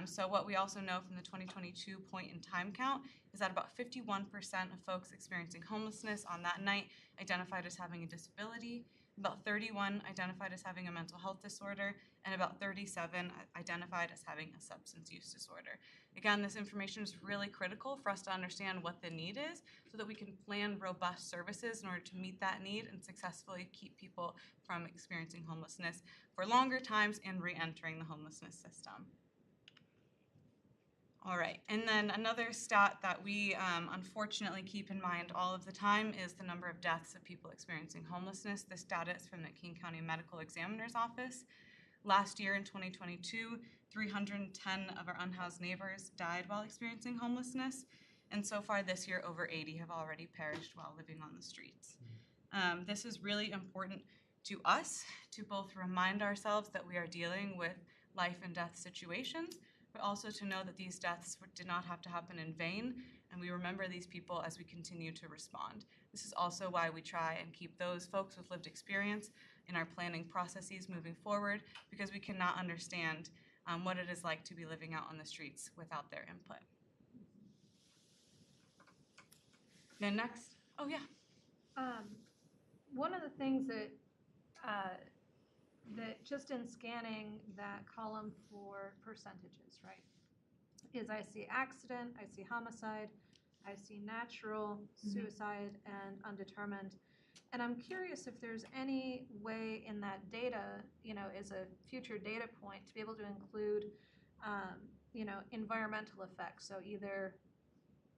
So what we also know from the 2022 point in time count is that about 51% of folks experiencing homelessness on that night identified as having a disability, about 31 identified as having a mental health disorder, and about 37 identified as having a substance use disorder. Again, this information is really critical for us to understand what the need is so that we can plan robust services in order to meet that need and successfully keep people from experiencing homelessness for longer times and re-entering the homelessness system. All right, and then another stat that we unfortunately keep in mind all of the time is the number of deaths of people experiencing homelessness. This data is from the King County Medical Examiner's Office. Last year in 2022, 310 of our unhoused neighbors died while experiencing homelessness, and so far this year, over 80 have already perished while living on the streets. This is really important to us to both remind ourselves that we are dealing with life and death situations, but also to know that these deaths did not have to happen in vain, and we remember these people as we continue to respond. This is also why we try and keep those folks with lived experience in our planning processes moving forward, because we cannot understand what it is like to be living out on the streets without their input. Then next, oh yeah. One of the things that just in scanning that column for percentages, right, is I see accident, I see homicide, I see natural, suicide, and undetermined. And I'm curious if there's any way in that data, as a future data point, to be able to include, environmental effects. So either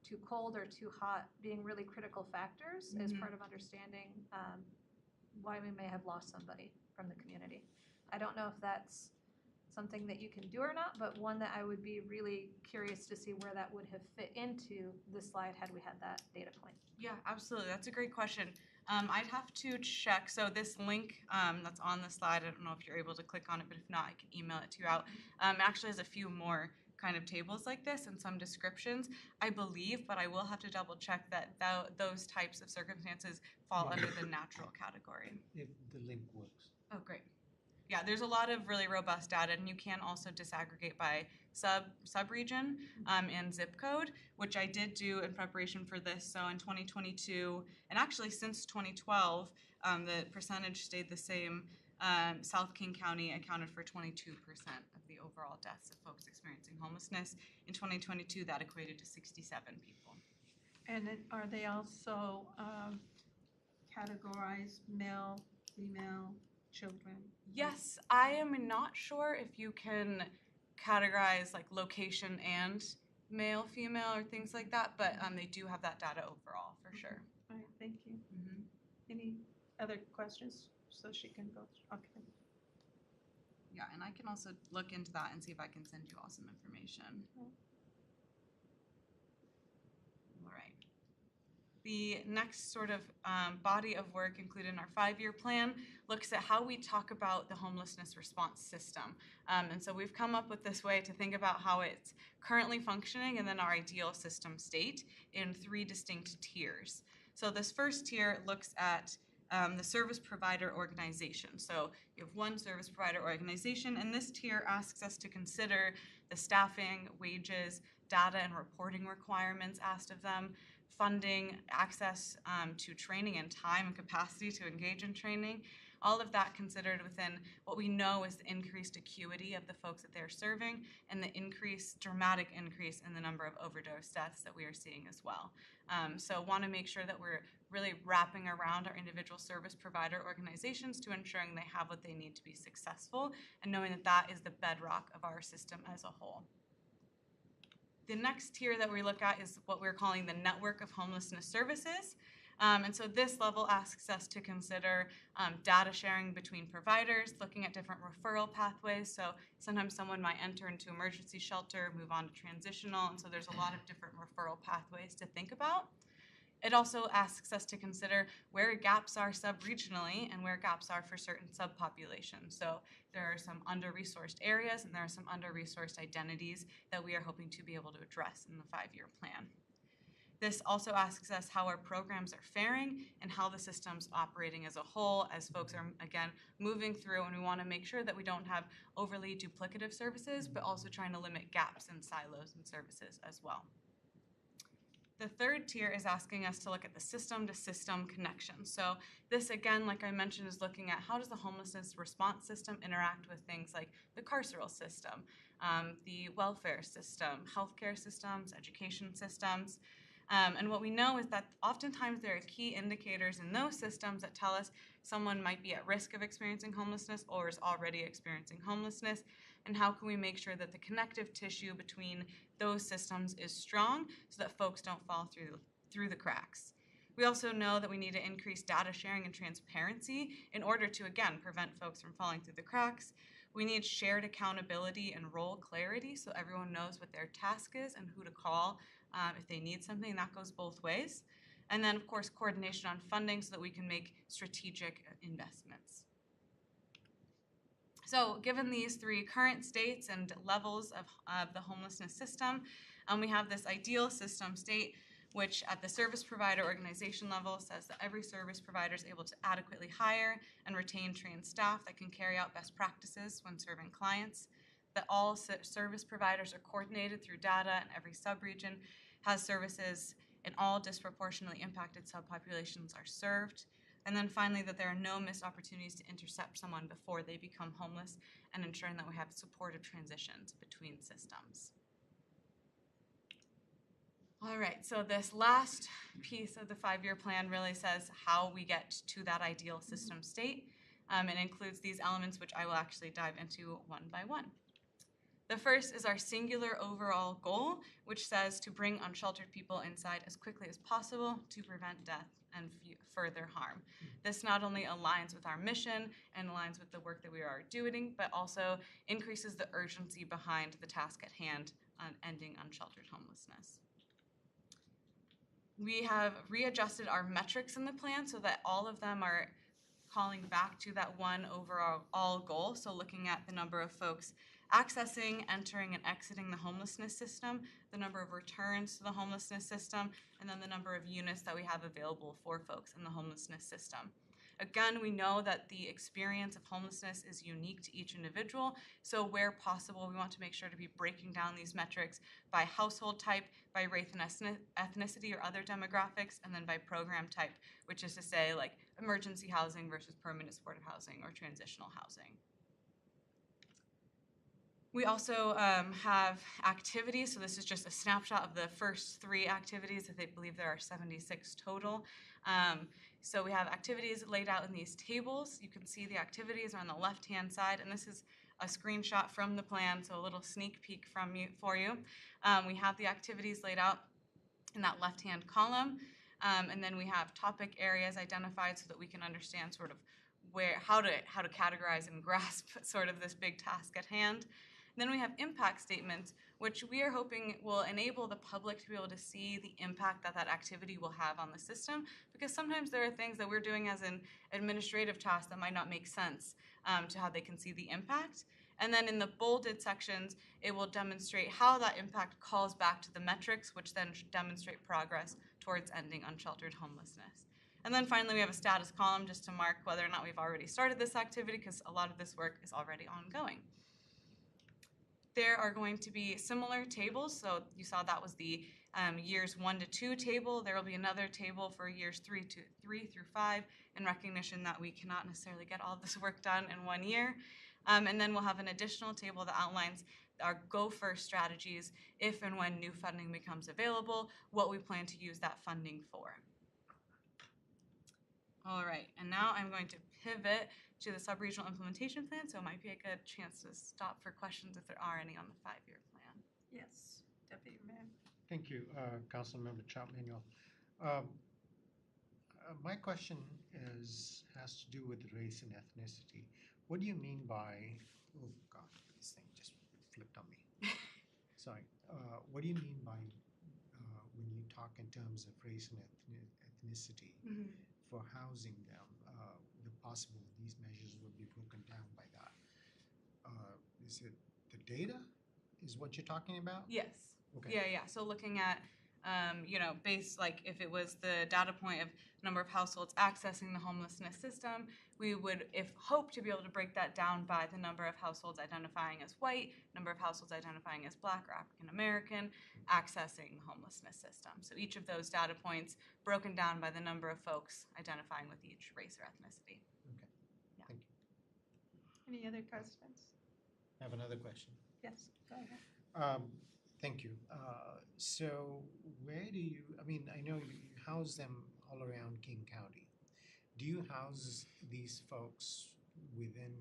too cold or too hot being really critical factors as part of understanding why we may have lost somebody from the community. I don't know if that's something that you can do or not, but one that I would be really curious to see where that would have fit into the slide had we had that data point. Yeah, absolutely. That's a great question. I'd have to check. So this link that's on the slide, I don't know if you're able to click on it, but if not, I can email it to you out. Actually has a few more kind of tables like this and some descriptions, I believe, but I will have to double check that those types of circumstances fall under the natural category. If the link works. Oh, great. Yeah, there's a lot of really robust data, and you can also disaggregate by sub-region and zip code, which I did do in preparation for this. So in 2022, and actually since 2012, the percentage stayed the same. South King County accounted for 22% of the overall deaths of folks experiencing homelessness. In 2022, that equated to 67 people. And are they also categorized male, female, children? Yes, I am not sure if you can categorize like location and male, female, or things like that, but they do have that data overall for sure. All right, thank you. Mhm. Any other questions? So she can go, okay. Yeah, and I can also look into that and see if I can send you all some information. All right. The next sort of body of work included in our 5-year plan looks at how we talk about the homelessness response system. And so we've come up with this way to think about how it's currently functioning and then our ideal system state in 3 distinct tiers. So this first tier looks at the service provider organization. So you have one service provider organization, and this tier asks us to consider the staffing, wages, data and reporting requirements asked of them, funding, access to training and time and capacity to engage in training, all of that considered within what we know is the increased acuity of the folks that they're serving and the dramatic increase in the number of overdose deaths that we are seeing as well. So want to make sure that we're really wrapping around our individual service provider organizations to ensuring they have what they need to be successful and knowing that that is the bedrock of our system as a whole. The next tier that we look at is what we're calling the network of homelessness services. And so this level asks us to consider data sharing between providers, looking at different referral pathways. So sometimes someone might enter into emergency shelter, move on to transitional, and so there's a lot of different referral pathways to think about. It also asks us to consider where gaps are sub-regionally and where gaps are for certain subpopulations. So there are some under-resourced areas and there are some under-resourced identities that we are hoping to be able to address in the 5-year plan. This also asks us how our programs are faring and how the system's operating as a whole as folks are, again, moving through, and we want to make sure that we don't have overly duplicative services, but also trying to limit gaps and silos in services as well. The third tier is asking us to look at the system-to-system connection. So this, again, like I mentioned, is looking at how does the homelessness response system interact with things like the carceral system, the welfare system, healthcare systems, education systems. And what we know is that oftentimes there are key indicators in those systems that tell us someone might be at risk of experiencing homelessness or is already experiencing homelessness, and how can we make sure that the connective tissue between those systems is strong so that folks don't fall through the cracks. We also know that we need to increase data sharing and transparency in order to, again, prevent folks from falling through the cracks. We need shared accountability and role clarity so everyone knows what their task is and who to call if they need something. That goes both ways. And then, of course, coordination on funding so that we can make strategic investments. So given these 3 current states and levels of the homelessness system, we have this ideal system state, which at the service provider organization level says that every service provider is able to adequately hire and retain trained staff that can carry out best practices when serving clients, that all service providers are coordinated through data and every subregion has services and all disproportionately impacted subpopulations are served. And then finally, that there are no missed opportunities to intercept someone before they become homeless and ensuring that we have supportive transitions between systems. All right, so this last piece of the 5-year plan really says how we get to that ideal system state. It includes these elements, which I will actually dive into one by one. The first is our singular overall goal, which says to bring unsheltered people inside as quickly as possible to prevent death and further harm. This not only aligns with our mission and aligns with the work that we are doing, but also increases the urgency behind the task at hand on ending unsheltered homelessness. We have readjusted our metrics in the plan so that all of them are calling back to that one overall goal. So looking at the number of folks accessing, entering, and exiting the homelessness system, the number of returns to the homelessness system, and then the number of units that we have available for folks in the homelessness system. Again, we know that the experience of homelessness is unique to each individual, so where possible, we want to make sure to be breaking down these metrics by household type, by race and ethnicity or other demographics, and then by program type, which is to say like emergency housing versus permanent supportive housing or transitional housing. We also have activities, so this is just a snapshot of the first 3 activities. I believe there are 76 total. So we have activities laid out in these tables. You can see the activities are on the left-hand side, and this is a screenshot from the plan, so a little sneak peek for you. We have the activities laid out in that left-hand column, and then we have topic areas identified so that we can understand sort of how to categorize and grasp sort of this big task at hand. And then we have impact statements, which we are hoping will enable the public to be able to see the impact that that activity will have on the system, because sometimes there are things that we're doing as an administrative task that might not make sense to how they can see the impact. And then in the bolded sections, it will demonstrate how that impact calls back to the metrics, which then demonstrate progress towards ending unsheltered homelessness. And then finally, we have a status column just to mark whether or not we've already started this activity, because a lot of this work is already ongoing. There are going to be similar tables. So you saw that was the years 1 to 2 table. There will be another table for years 3 through 5 in recognition that we cannot necessarily get all this work done in 1 year. And then we'll have an additional table that outlines our go-first strategies if and when new funding becomes available, what we plan to use that funding for. All right, and now I'm going to pivot to the sub-regional implementation plan, so it might be a good chance to stop for questions if there are any on the 5-year plan. Yes, Deputy Mayor. Thank you, Councilmember Trout-Manuel. My question has to do with race and ethnicity. What do you mean by, oh God, this thing just flipped on me. Sorry. What do you mean by when you talk in terms of race and ethnicity for housing them? The possible these measures will be broken down by that. Is it the data is what you're talking about? Yes. Okay. Yeah. So looking at, based like if it was the data point of number of households accessing the homelessness system, we would hope to be able to break that down by the number of households identifying as white, number of households identifying as Black or African American accessing the homelessness system. So each of those data points broken down by the number of folks identifying with each race or ethnicity. Okay. Yeah. Thank you. Any other questions? I have another question. Yes, go ahead. Thank you. So where do you, I know you house them all around King County. Do you house these folks within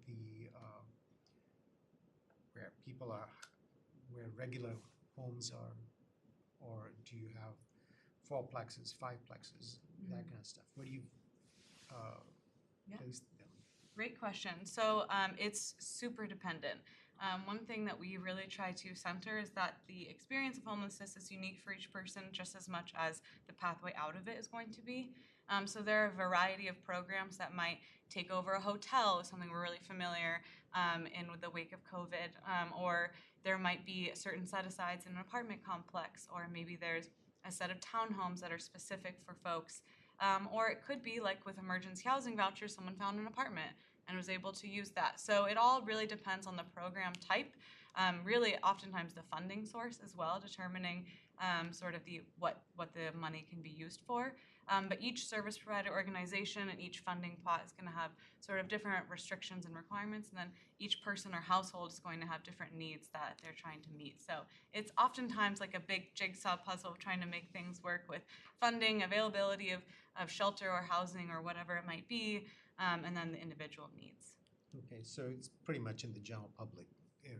the, where people are, where regular homes are? Or do you have 4-plexes, 5-plexes, that kind of stuff? Where do you place them? Great question. So it's super dependent. One thing that we really try to center is that the experience of homelessness is unique for each person just as much as the pathway out of it is going to be. So there are a variety of programs that might take over a hotel, something we're really familiar in with the wake of COVID, or there might be certain set-asides in an apartment complex, or maybe there's a set of townhomes that are specific for folks. Or it could be like with emergency housing vouchers, someone found an apartment and was able to use that. So it all really depends on the program type, really oftentimes the funding source as well, determining sort of what the money can be used for. But each service provider organization and each funding pot is going to have sort of different restrictions and requirements, and then each person or household is going to have different needs that they're trying to meet. So it's oftentimes like a big jigsaw puzzle of trying to make things work with funding, availability of shelter or housing or whatever it might be, and then the individual needs. Okay, so it's pretty much in the general public area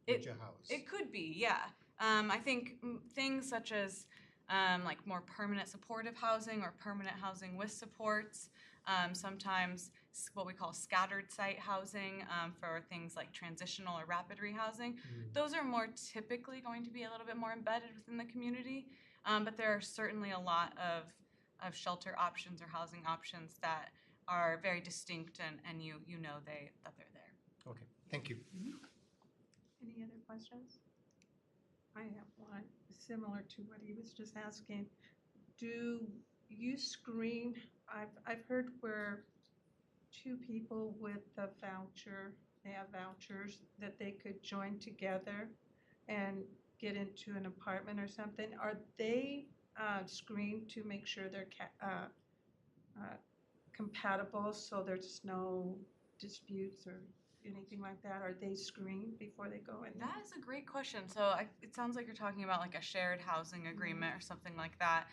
at your house. It could be, yeah. I think things such as like more permanent supportive housing or permanent housing with supports, sometimes what we call scattered site housing for things like transitional or rapid rehousing. Those are more typically going to be a little bit more embedded within the community, but there are certainly a lot of shelter options or housing options that are very distinct and you know that they're there. Okay, thank you. Any other questions? I have one similar to what he was just asking. Do you screen, I've heard where 2 people with a voucher, they have vouchers that they could join together and get into an apartment or something. Are they screened to make sure they're compatible so there's no disputes or anything like that? Are they screened before they go in there? That is a great question. So it sounds like you're talking about like a shared housing agreement or something like that,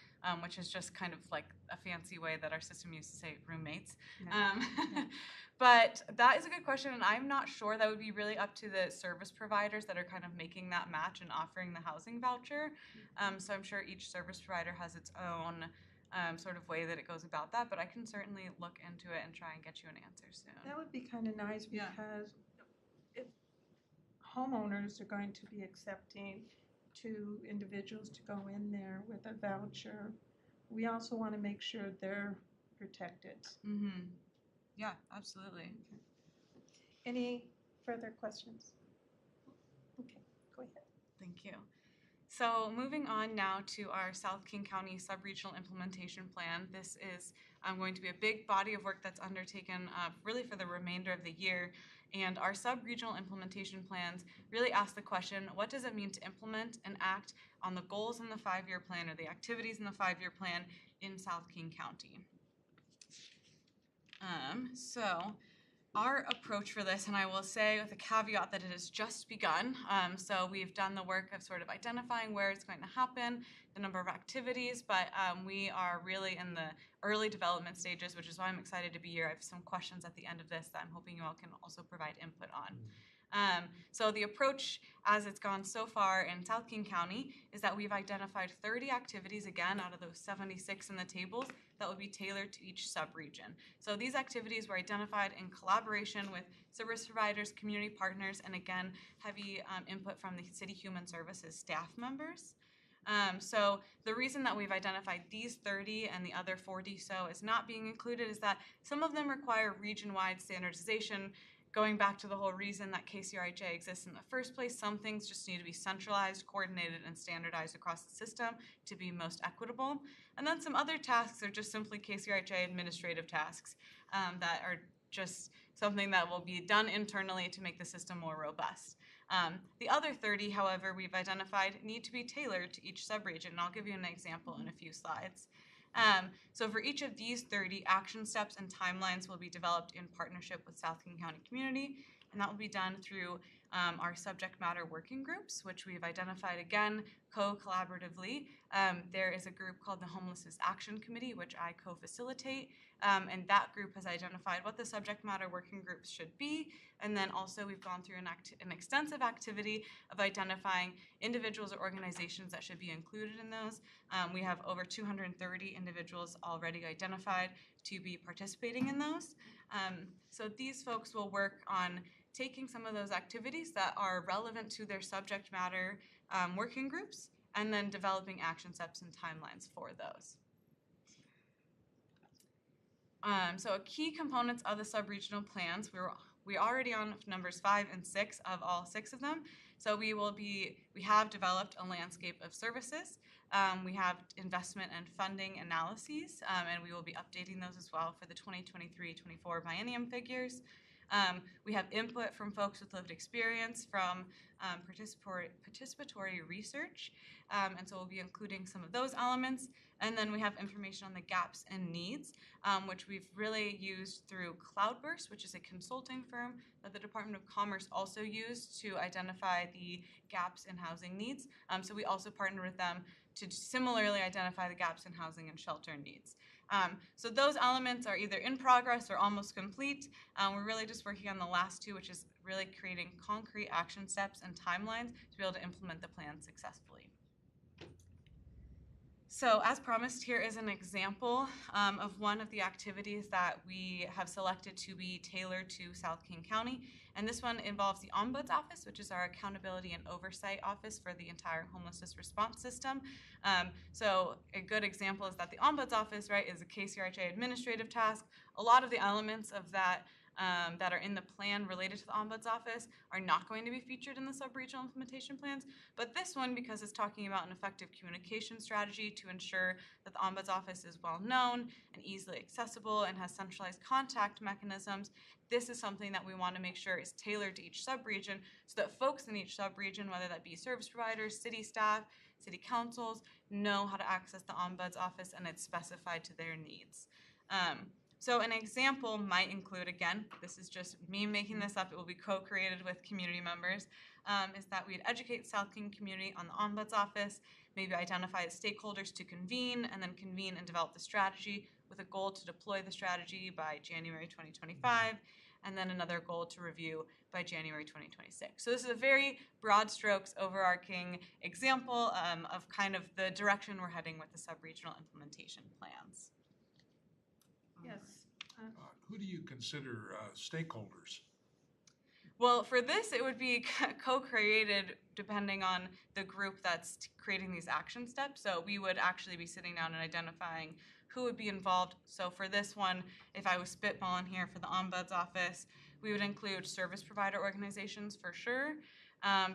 which is just kind of like a fancy way that our system used to say roommates. But that is a good question, and I'm not sure. That would be really up to the service providers that are kind of making that match and offering the housing voucher. So I'm sure each service provider has its own sort of way that it goes about that, but I can certainly look into it and try and get you an answer soon. That would be kind of nice Yeah. because if homeowners are going to be accepting two individuals to go in there with a voucher, we also want to make sure they're protected. Mm-hmm. Yeah, absolutely. Any further questions? Okay, go ahead. Thank you. So moving on now to our South King County Subregional Implementation Plan. This is going to be a big body of work that's undertaken really for the remainder of the year. And our subregional implementation plans really ask the question, what does it mean to implement and act on the goals in the 5-year plan or the activities in the 5-year plan in South King County? So our approach for this, and I will say with a caveat that it has just begun, so we've done the work of sort of identifying where it's going to happen, the number of activities, but we are really in the early development stages, which is why I'm excited to be here. I have some questions at the end of this that I'm hoping you all can also provide input on. So the approach as it's gone so far in South King County is that we've identified 30 activities, again, out of those 76 in the tables, that will be tailored to each subregion. So these activities were identified in collaboration with service providers, community partners, and again, heavy input from the City Human Services staff members. So the reason that we've identified these 30 and the other 40 so is not being included is that some of them require region-wide standardization. Going back to the whole reason that KCRHA exists in the first place, some things just need to be centralized, coordinated, and standardized across the system to be most equitable. And then some other tasks are just simply KCRHA administrative tasks that are just something that will be done internally to make the system more robust. The other 30, however, we've identified need to be tailored to each subregion, and I'll give you an example in a few slides. So for each of these 30, action steps and timelines will be developed in partnership with South King County Community, and that will be done through our subject matter working groups, which we've identified, again, co-collaboratively. There is a group called the Homelessness Action Committee, which I co-facilitate, and that group has identified what the subject matter working groups should be, and then also we've gone through an extensive activity of identifying individuals or organizations that should be included in those. We have over 230 individuals already identified to be participating in those. So these folks will work on taking some of those activities that are relevant to their subject matter working groups and then developing action steps and timelines for those. So key components of the subregional plans, we're already on numbers 5 and 6 of all 6 of them. So we have developed a landscape of services. We have investment and funding analyses, and we will be updating those as well for the 2023-24 biennium figures. We have input from folks with lived experience from participatory research, and so we'll be including some of those elements. And then we have information on the gaps and needs, which we've really used through Cloudburst, which is a consulting firm that the Department of Commerce also used to identify the gaps in housing needs. So we also partnered with them to similarly identify the gaps in housing and shelter needs. So those elements are either in progress or almost complete. We're really just working on the last 2, which is really creating concrete action steps and timelines to be able to implement the plan successfully. So as promised, here is an example of one of the activities that we have selected to be tailored to South King County. And this one involves the Ombuds Office, which is our accountability and oversight office for the entire homelessness response system. So a good example is that the Ombuds Office, right, is a KCRHA administrative task. A lot of the elements of that that are in the plan related to the Ombuds Office are not going to be featured in the subregional implementation plans, but this one, because it's talking about an effective communication strategy to ensure that the Ombuds Office is well known and easily accessible and has centralized contact mechanisms, this is something that we want to make sure is tailored to each subregion so that folks in each subregion, whether that be service providers, city staff, city councils, know how to access the Ombuds Office and it's specified to their needs. So an example might include, again, this is just me making this up, it will be co-created with community members, is that we'd educate South King community on the Ombuds Office, maybe identify stakeholders to convene, and then convene and develop the strategy with a goal to deploy the strategy by January 2025, and then another goal to review by January 2026. So this is a very broad strokes, overarching example of kind of the direction we're heading with the sub-regional implementation plans. Yes. Who do you consider stakeholders? Well, for this, it would be co-created depending on the group that's creating these action steps. So we would actually be sitting down and identifying who would be involved. So for this one, if I was spitballing here for the Ombuds Office, we would include service provider organizations for sure.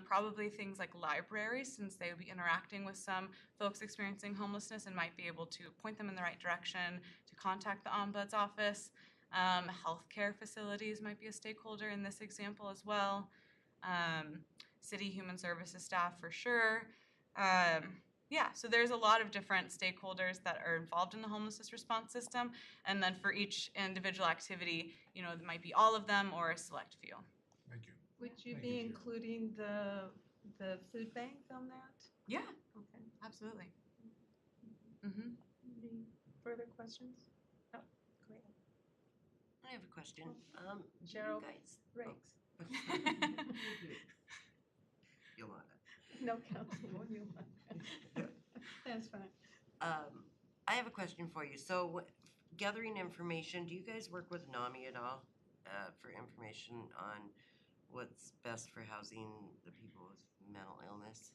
Probably things like libraries, since they would be interacting with some folks experiencing homelessness and might be able to point them in the right direction to contact the Ombuds Office. Healthcare facilities might be a stakeholder in this example as well. City human services staff for sure. Yeah, so there's a lot of different stakeholders that are involved in the homelessness response system, and then for each individual activity, you know, it might be all of them or a select few. Thank you. Would you Thank be you, Chair. including the food bank on that? Yeah, Okay. absolutely. Mm-hmm. Any further questions? Oh, great. I have a question. Gerald You guys, Riggs. Yolanda. No, Councilwoman Yolanda. That's fine. I have a question for you. So, gathering information, do you guys work with NAMI at all for information on what's best for housing the people with mental illness?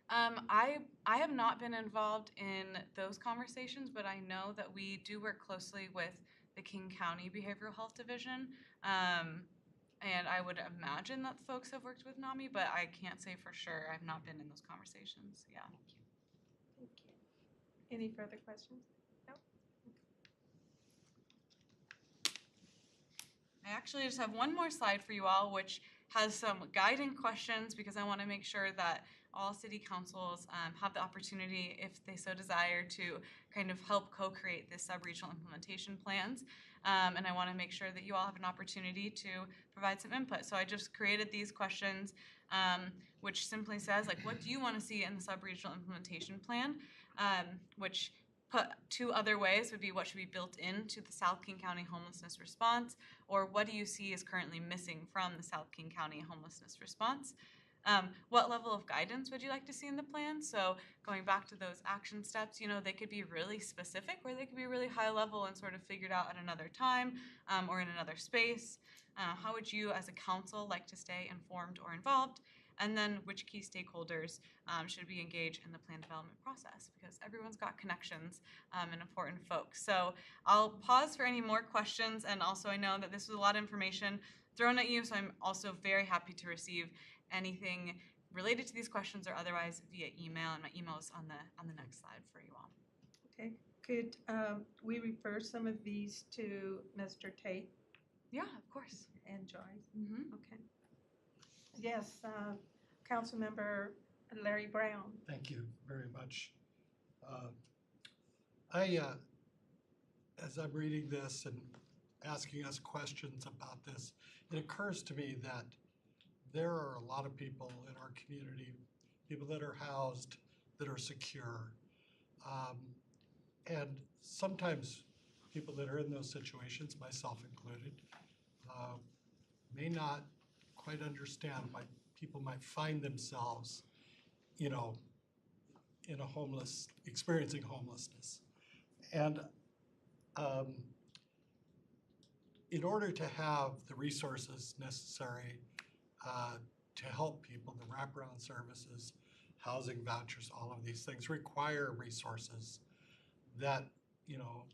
I have not been involved in those conversations, but I know that we do work closely with the King County Behavioral Health Division. And I would imagine that folks have worked with NAMI, but I can't say for sure. I've not been in those conversations. Yeah. Thank you. Any further questions? No? I actually just have one more slide for you all, which has some guiding questions because I want to make sure that all city councils have the opportunity, if they so desire, to kind of help co-create this sub-regional implementation plans. And I want to make sure that you all have an opportunity to provide some input. So I just created these questions, which simply says, like, what do you want to see in the sub-regional implementation plan? Which put two other ways would be what should be built into the South King County homelessness response, or what do you see is currently missing from the South King County homelessness response? What level of guidance would you like to see in the plan? So going back to those action steps, you know, they could be really specific or they could be really high level and sort of figured out at another time or in another space. How would you as a council like to stay informed or involved? And then which key stakeholders should be engaged in the plan development process? Because everyone's got connections and important folks. So I'll pause for any more questions, and also I know that this was a lot of information thrown at you, so I'm also very happy to receive anything related to these questions or otherwise via email, and my email is on the next slide for you all. Okay. Could we refer some of these to Mr. Tate Yeah, of course. and Joyce? Mm-hmm. Okay. Yes, Councilmember Larry Brown. Thank you very much. As I'm reading this and asking us questions about this, it occurs to me that there are a lot of people in our community, people that are housed, that are secure. And sometimes people that are in those situations, myself included, may not quite understand why people might find themselves, you know, in a experiencing homelessness. And in order to have the resources necessary to help people, the wraparound services, housing vouchers, all of these things require resources that, you know,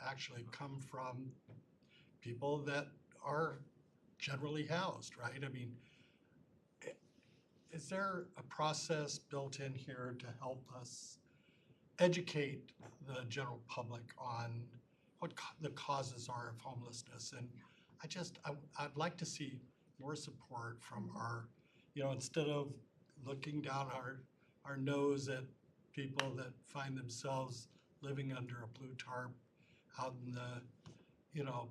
actually come from people that are generally housed, right? I mean, is there a process built in here to help us educate the general public on what the causes are of homelessness? And I'd like to see more support from our, you know, instead of looking down our nose at people that find themselves living under a blue tarp out in the, you know,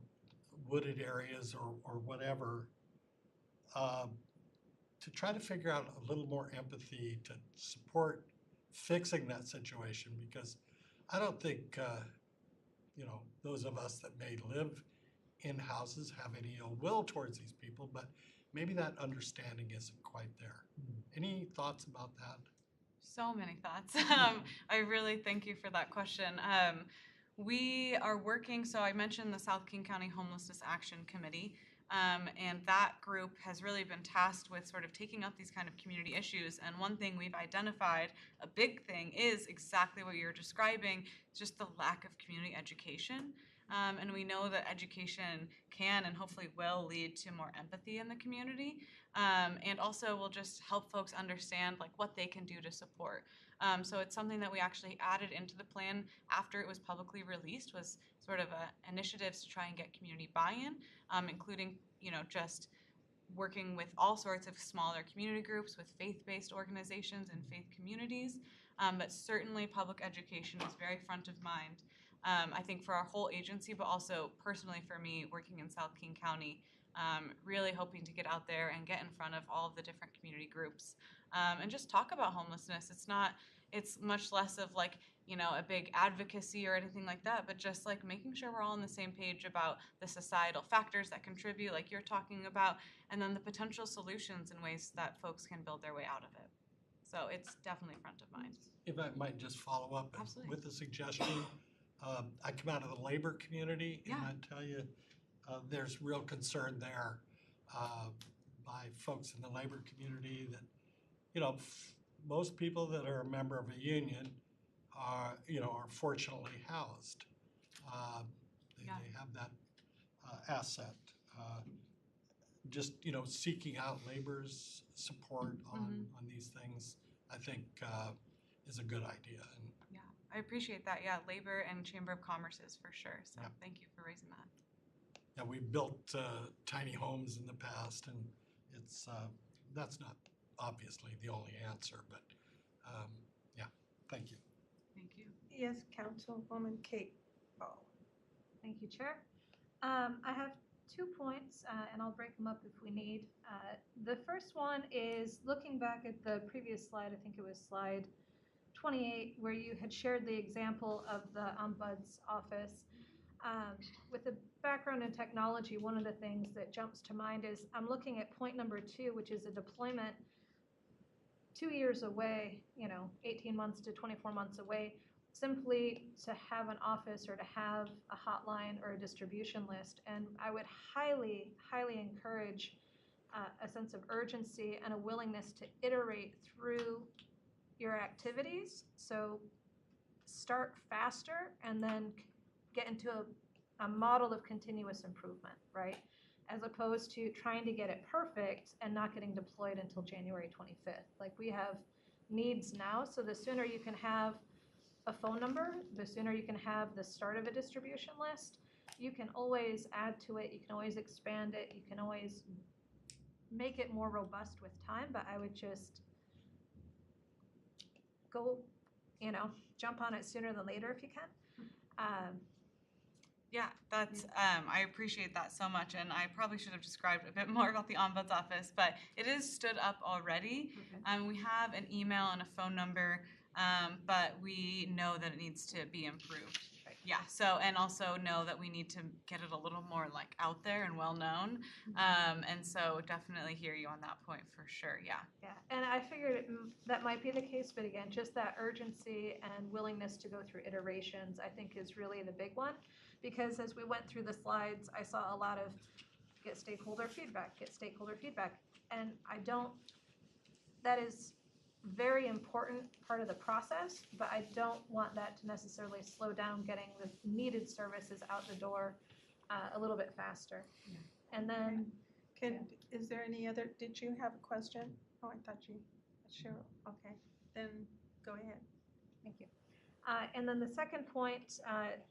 wooded areas or whatever, to try to figure out a little more empathy to support fixing that situation, because I don't think, you know, those of us that may live in houses have any ill will towards these people, but maybe that understanding isn't quite there. Any thoughts about that? So many thoughts. I really thank you for that question. We are working, so I mentioned the South King County Homelessness Action Committee, and that group has really been tasked with sort of taking up these kind of community issues. And one thing we've identified, a big thing, is exactly what you're describing, just the lack of community education. And we know that education can and hopefully will lead to more empathy in the community, and also will just help folks understand like what they can do to support. So it's something that we actually added into the plan after it was publicly released, was sort of initiatives to try and get community buy-in, including, you know, just working with all sorts of smaller community groups, with faith-based organizations and faith communities. But certainly public education is very front of mind. I think for our whole agency, but also personally for me, working in South King County, really hoping to get out there and get in front of all of the different community groups, and just talk about homelessness. It's much less of like, you know, a big advocacy or anything like that, but just like making sure we're all on the same page about the societal factors that contribute, like you're talking about, and then the potential solutions and ways that folks can build their way out of it. So it's definitely front of mind. If I might just follow up Absolutely. with a suggestion. I come out of the labor community, and Yeah. I tell you, there's real concern there by folks in the labor community that, you know, most people that are a member of a union are, you know, are fortunately housed. They have that asset. Just, you know, seeking out labor's support on these things, I think, is a good idea. And Yeah, I appreciate that. Yeah, labor and Chamber of Commerce's for sure. So Yeah. thank you for raising that. yeah, we built tiny homes in the past, and it's that's not obviously the only answer, but yeah, thank you. Thank you. Yes, Councilwoman Kate Ball. Thank you, Chair. I have 2 points, and I'll break them up if we need. The first one is looking back at the previous slide, I think it was slide 28, where you had shared the example of the Ombuds office. With a background in technology, one of the things that jumps to mind is I'm looking at point number 2, which is a deployment 2 years away, 18 months to 24 months away, simply to have an office or to have a hotline or a distribution list. And I would highly, highly encourage a sense of urgency and a willingness to iterate through your activities. So start faster and then get into a model of continuous improvement, right? As opposed to trying to get it perfect and not getting deployed until January 25th. Like, we have needs now, so the sooner you can have a phone number, the sooner you can have the start of a distribution list. You can always add to it, you can always expand it, you can always make it more robust with time, but I would just go, jump on it sooner than later if you can. Yeah, that's, I appreciate that so much, and I probably should have described a bit more about the Ombuds office, but it is stood up already. We have an email and a phone number, but we know that it needs to be improved. Right. Yeah, so, and also know that we need to get it a little more like out there and well-known, and so definitely hear you on that point for sure, yeah. Yeah, and I figured that might be the case, but again, just that urgency and willingness to go through iterations, I think, is really the big one. Because as we went through the slides, I saw a lot of get stakeholder feedback. And that is very important part of the process, but I don't want that to necessarily slow down getting the needed services out the door a little bit faster. Yeah. And then, Is there any other, did you have a question? Oh, I thought you, sure, okay, then go ahead. thank you. And then the second point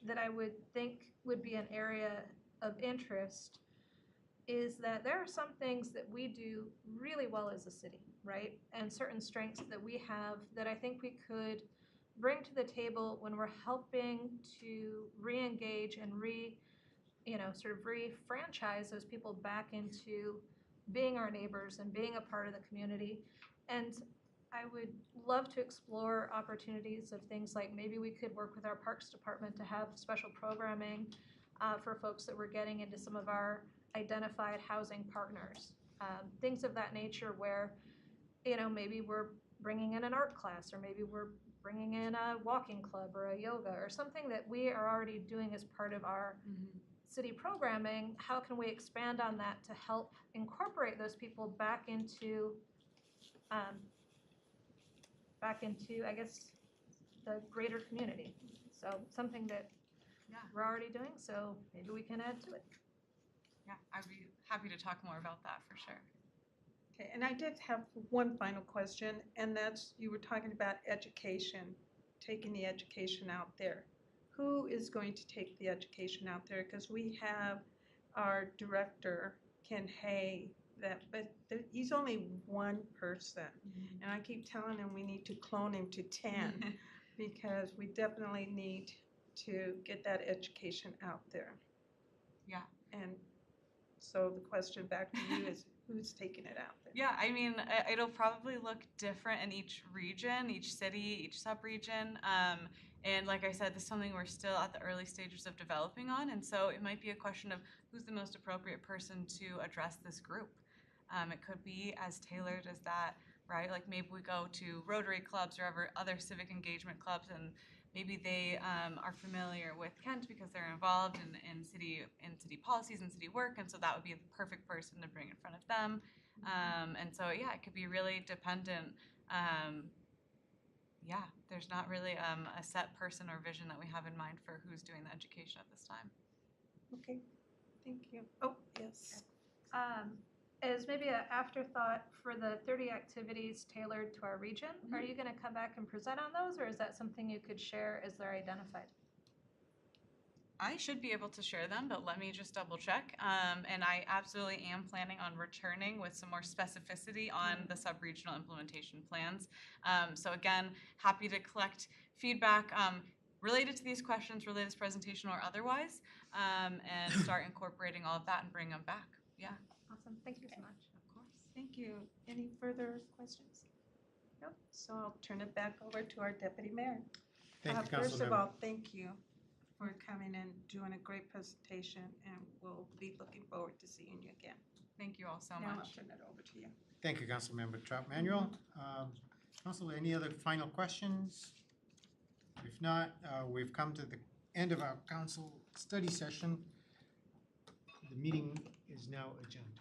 that I would think would be an area of interest is that there are some things that we do really well as a city, right? And certain strengths that we have that I think we could bring to the table when we're helping to re-engage and sort of re-franchise those people back into being our neighbors and being a part of the community. And I would love to explore opportunities of things like maybe we could work with our Parks Department to have special programming for folks that were getting into some of our identified housing partners. Things of that nature where, maybe we're bringing in an art class, or maybe we're bringing in a walking club or a yoga or something that we are already doing as part of our city programming. How can we expand on that to help incorporate those people back into, I guess, the greater community? So something that we're already doing, so maybe we can add to it. Yeah, I'd be happy to talk more about that for sure. Okay, and I did have one final question, and that's, you were talking about education, taking the education out there. Who is going to take the education out there? Because we have our director, Ken Hay, but he's only one person. And I keep telling him we need to clone him to 10 because we definitely need to get that education out there. Yeah. And so the question back to you is, who's taking it out there? Yeah, I mean, it'll probably look different in each region, each city, each sub-region. And like I said, this is something we're still at the early stages of developing on. And so it might be a question of who's the most appropriate person to address this group. It could be as tailored as that, right? Like maybe we go to Rotary clubs or other civic engagement clubs, and maybe they are familiar with Kent because they're involved in city policies and city work, and so that would be the perfect person to bring in front of them. And so yeah, it could be really dependent. There's not really a set person or vision that we have in mind for who's doing the education at this time. Okay, thank you. Oh, yes. As maybe an afterthought, for the 30 activities tailored to our region, are you going to come back and present on those, or is that something you could share as they're identified? I should be able to share them, but let me just double check. And I absolutely am planning on returning with some more specificity on the sub-regional implementation plans. So again, happy to collect feedback related to these questions, related to this presentation or otherwise, and start incorporating all of that and bring them back. Yeah. Awesome. Thank you so much. Of course. Thank you. Any further questions? No? So I'll turn it back over to our deputy mayor. Thank you, First of Councilmember. all, thank you for coming and doing a great presentation, and we'll be looking forward to seeing you again. Thank you all so Now I'll much. turn it over to you. Thank you, Councilmember Trout-Manuel. Council, any other final questions? If not, we've come to the end of our council study session. The meeting is now adjourned.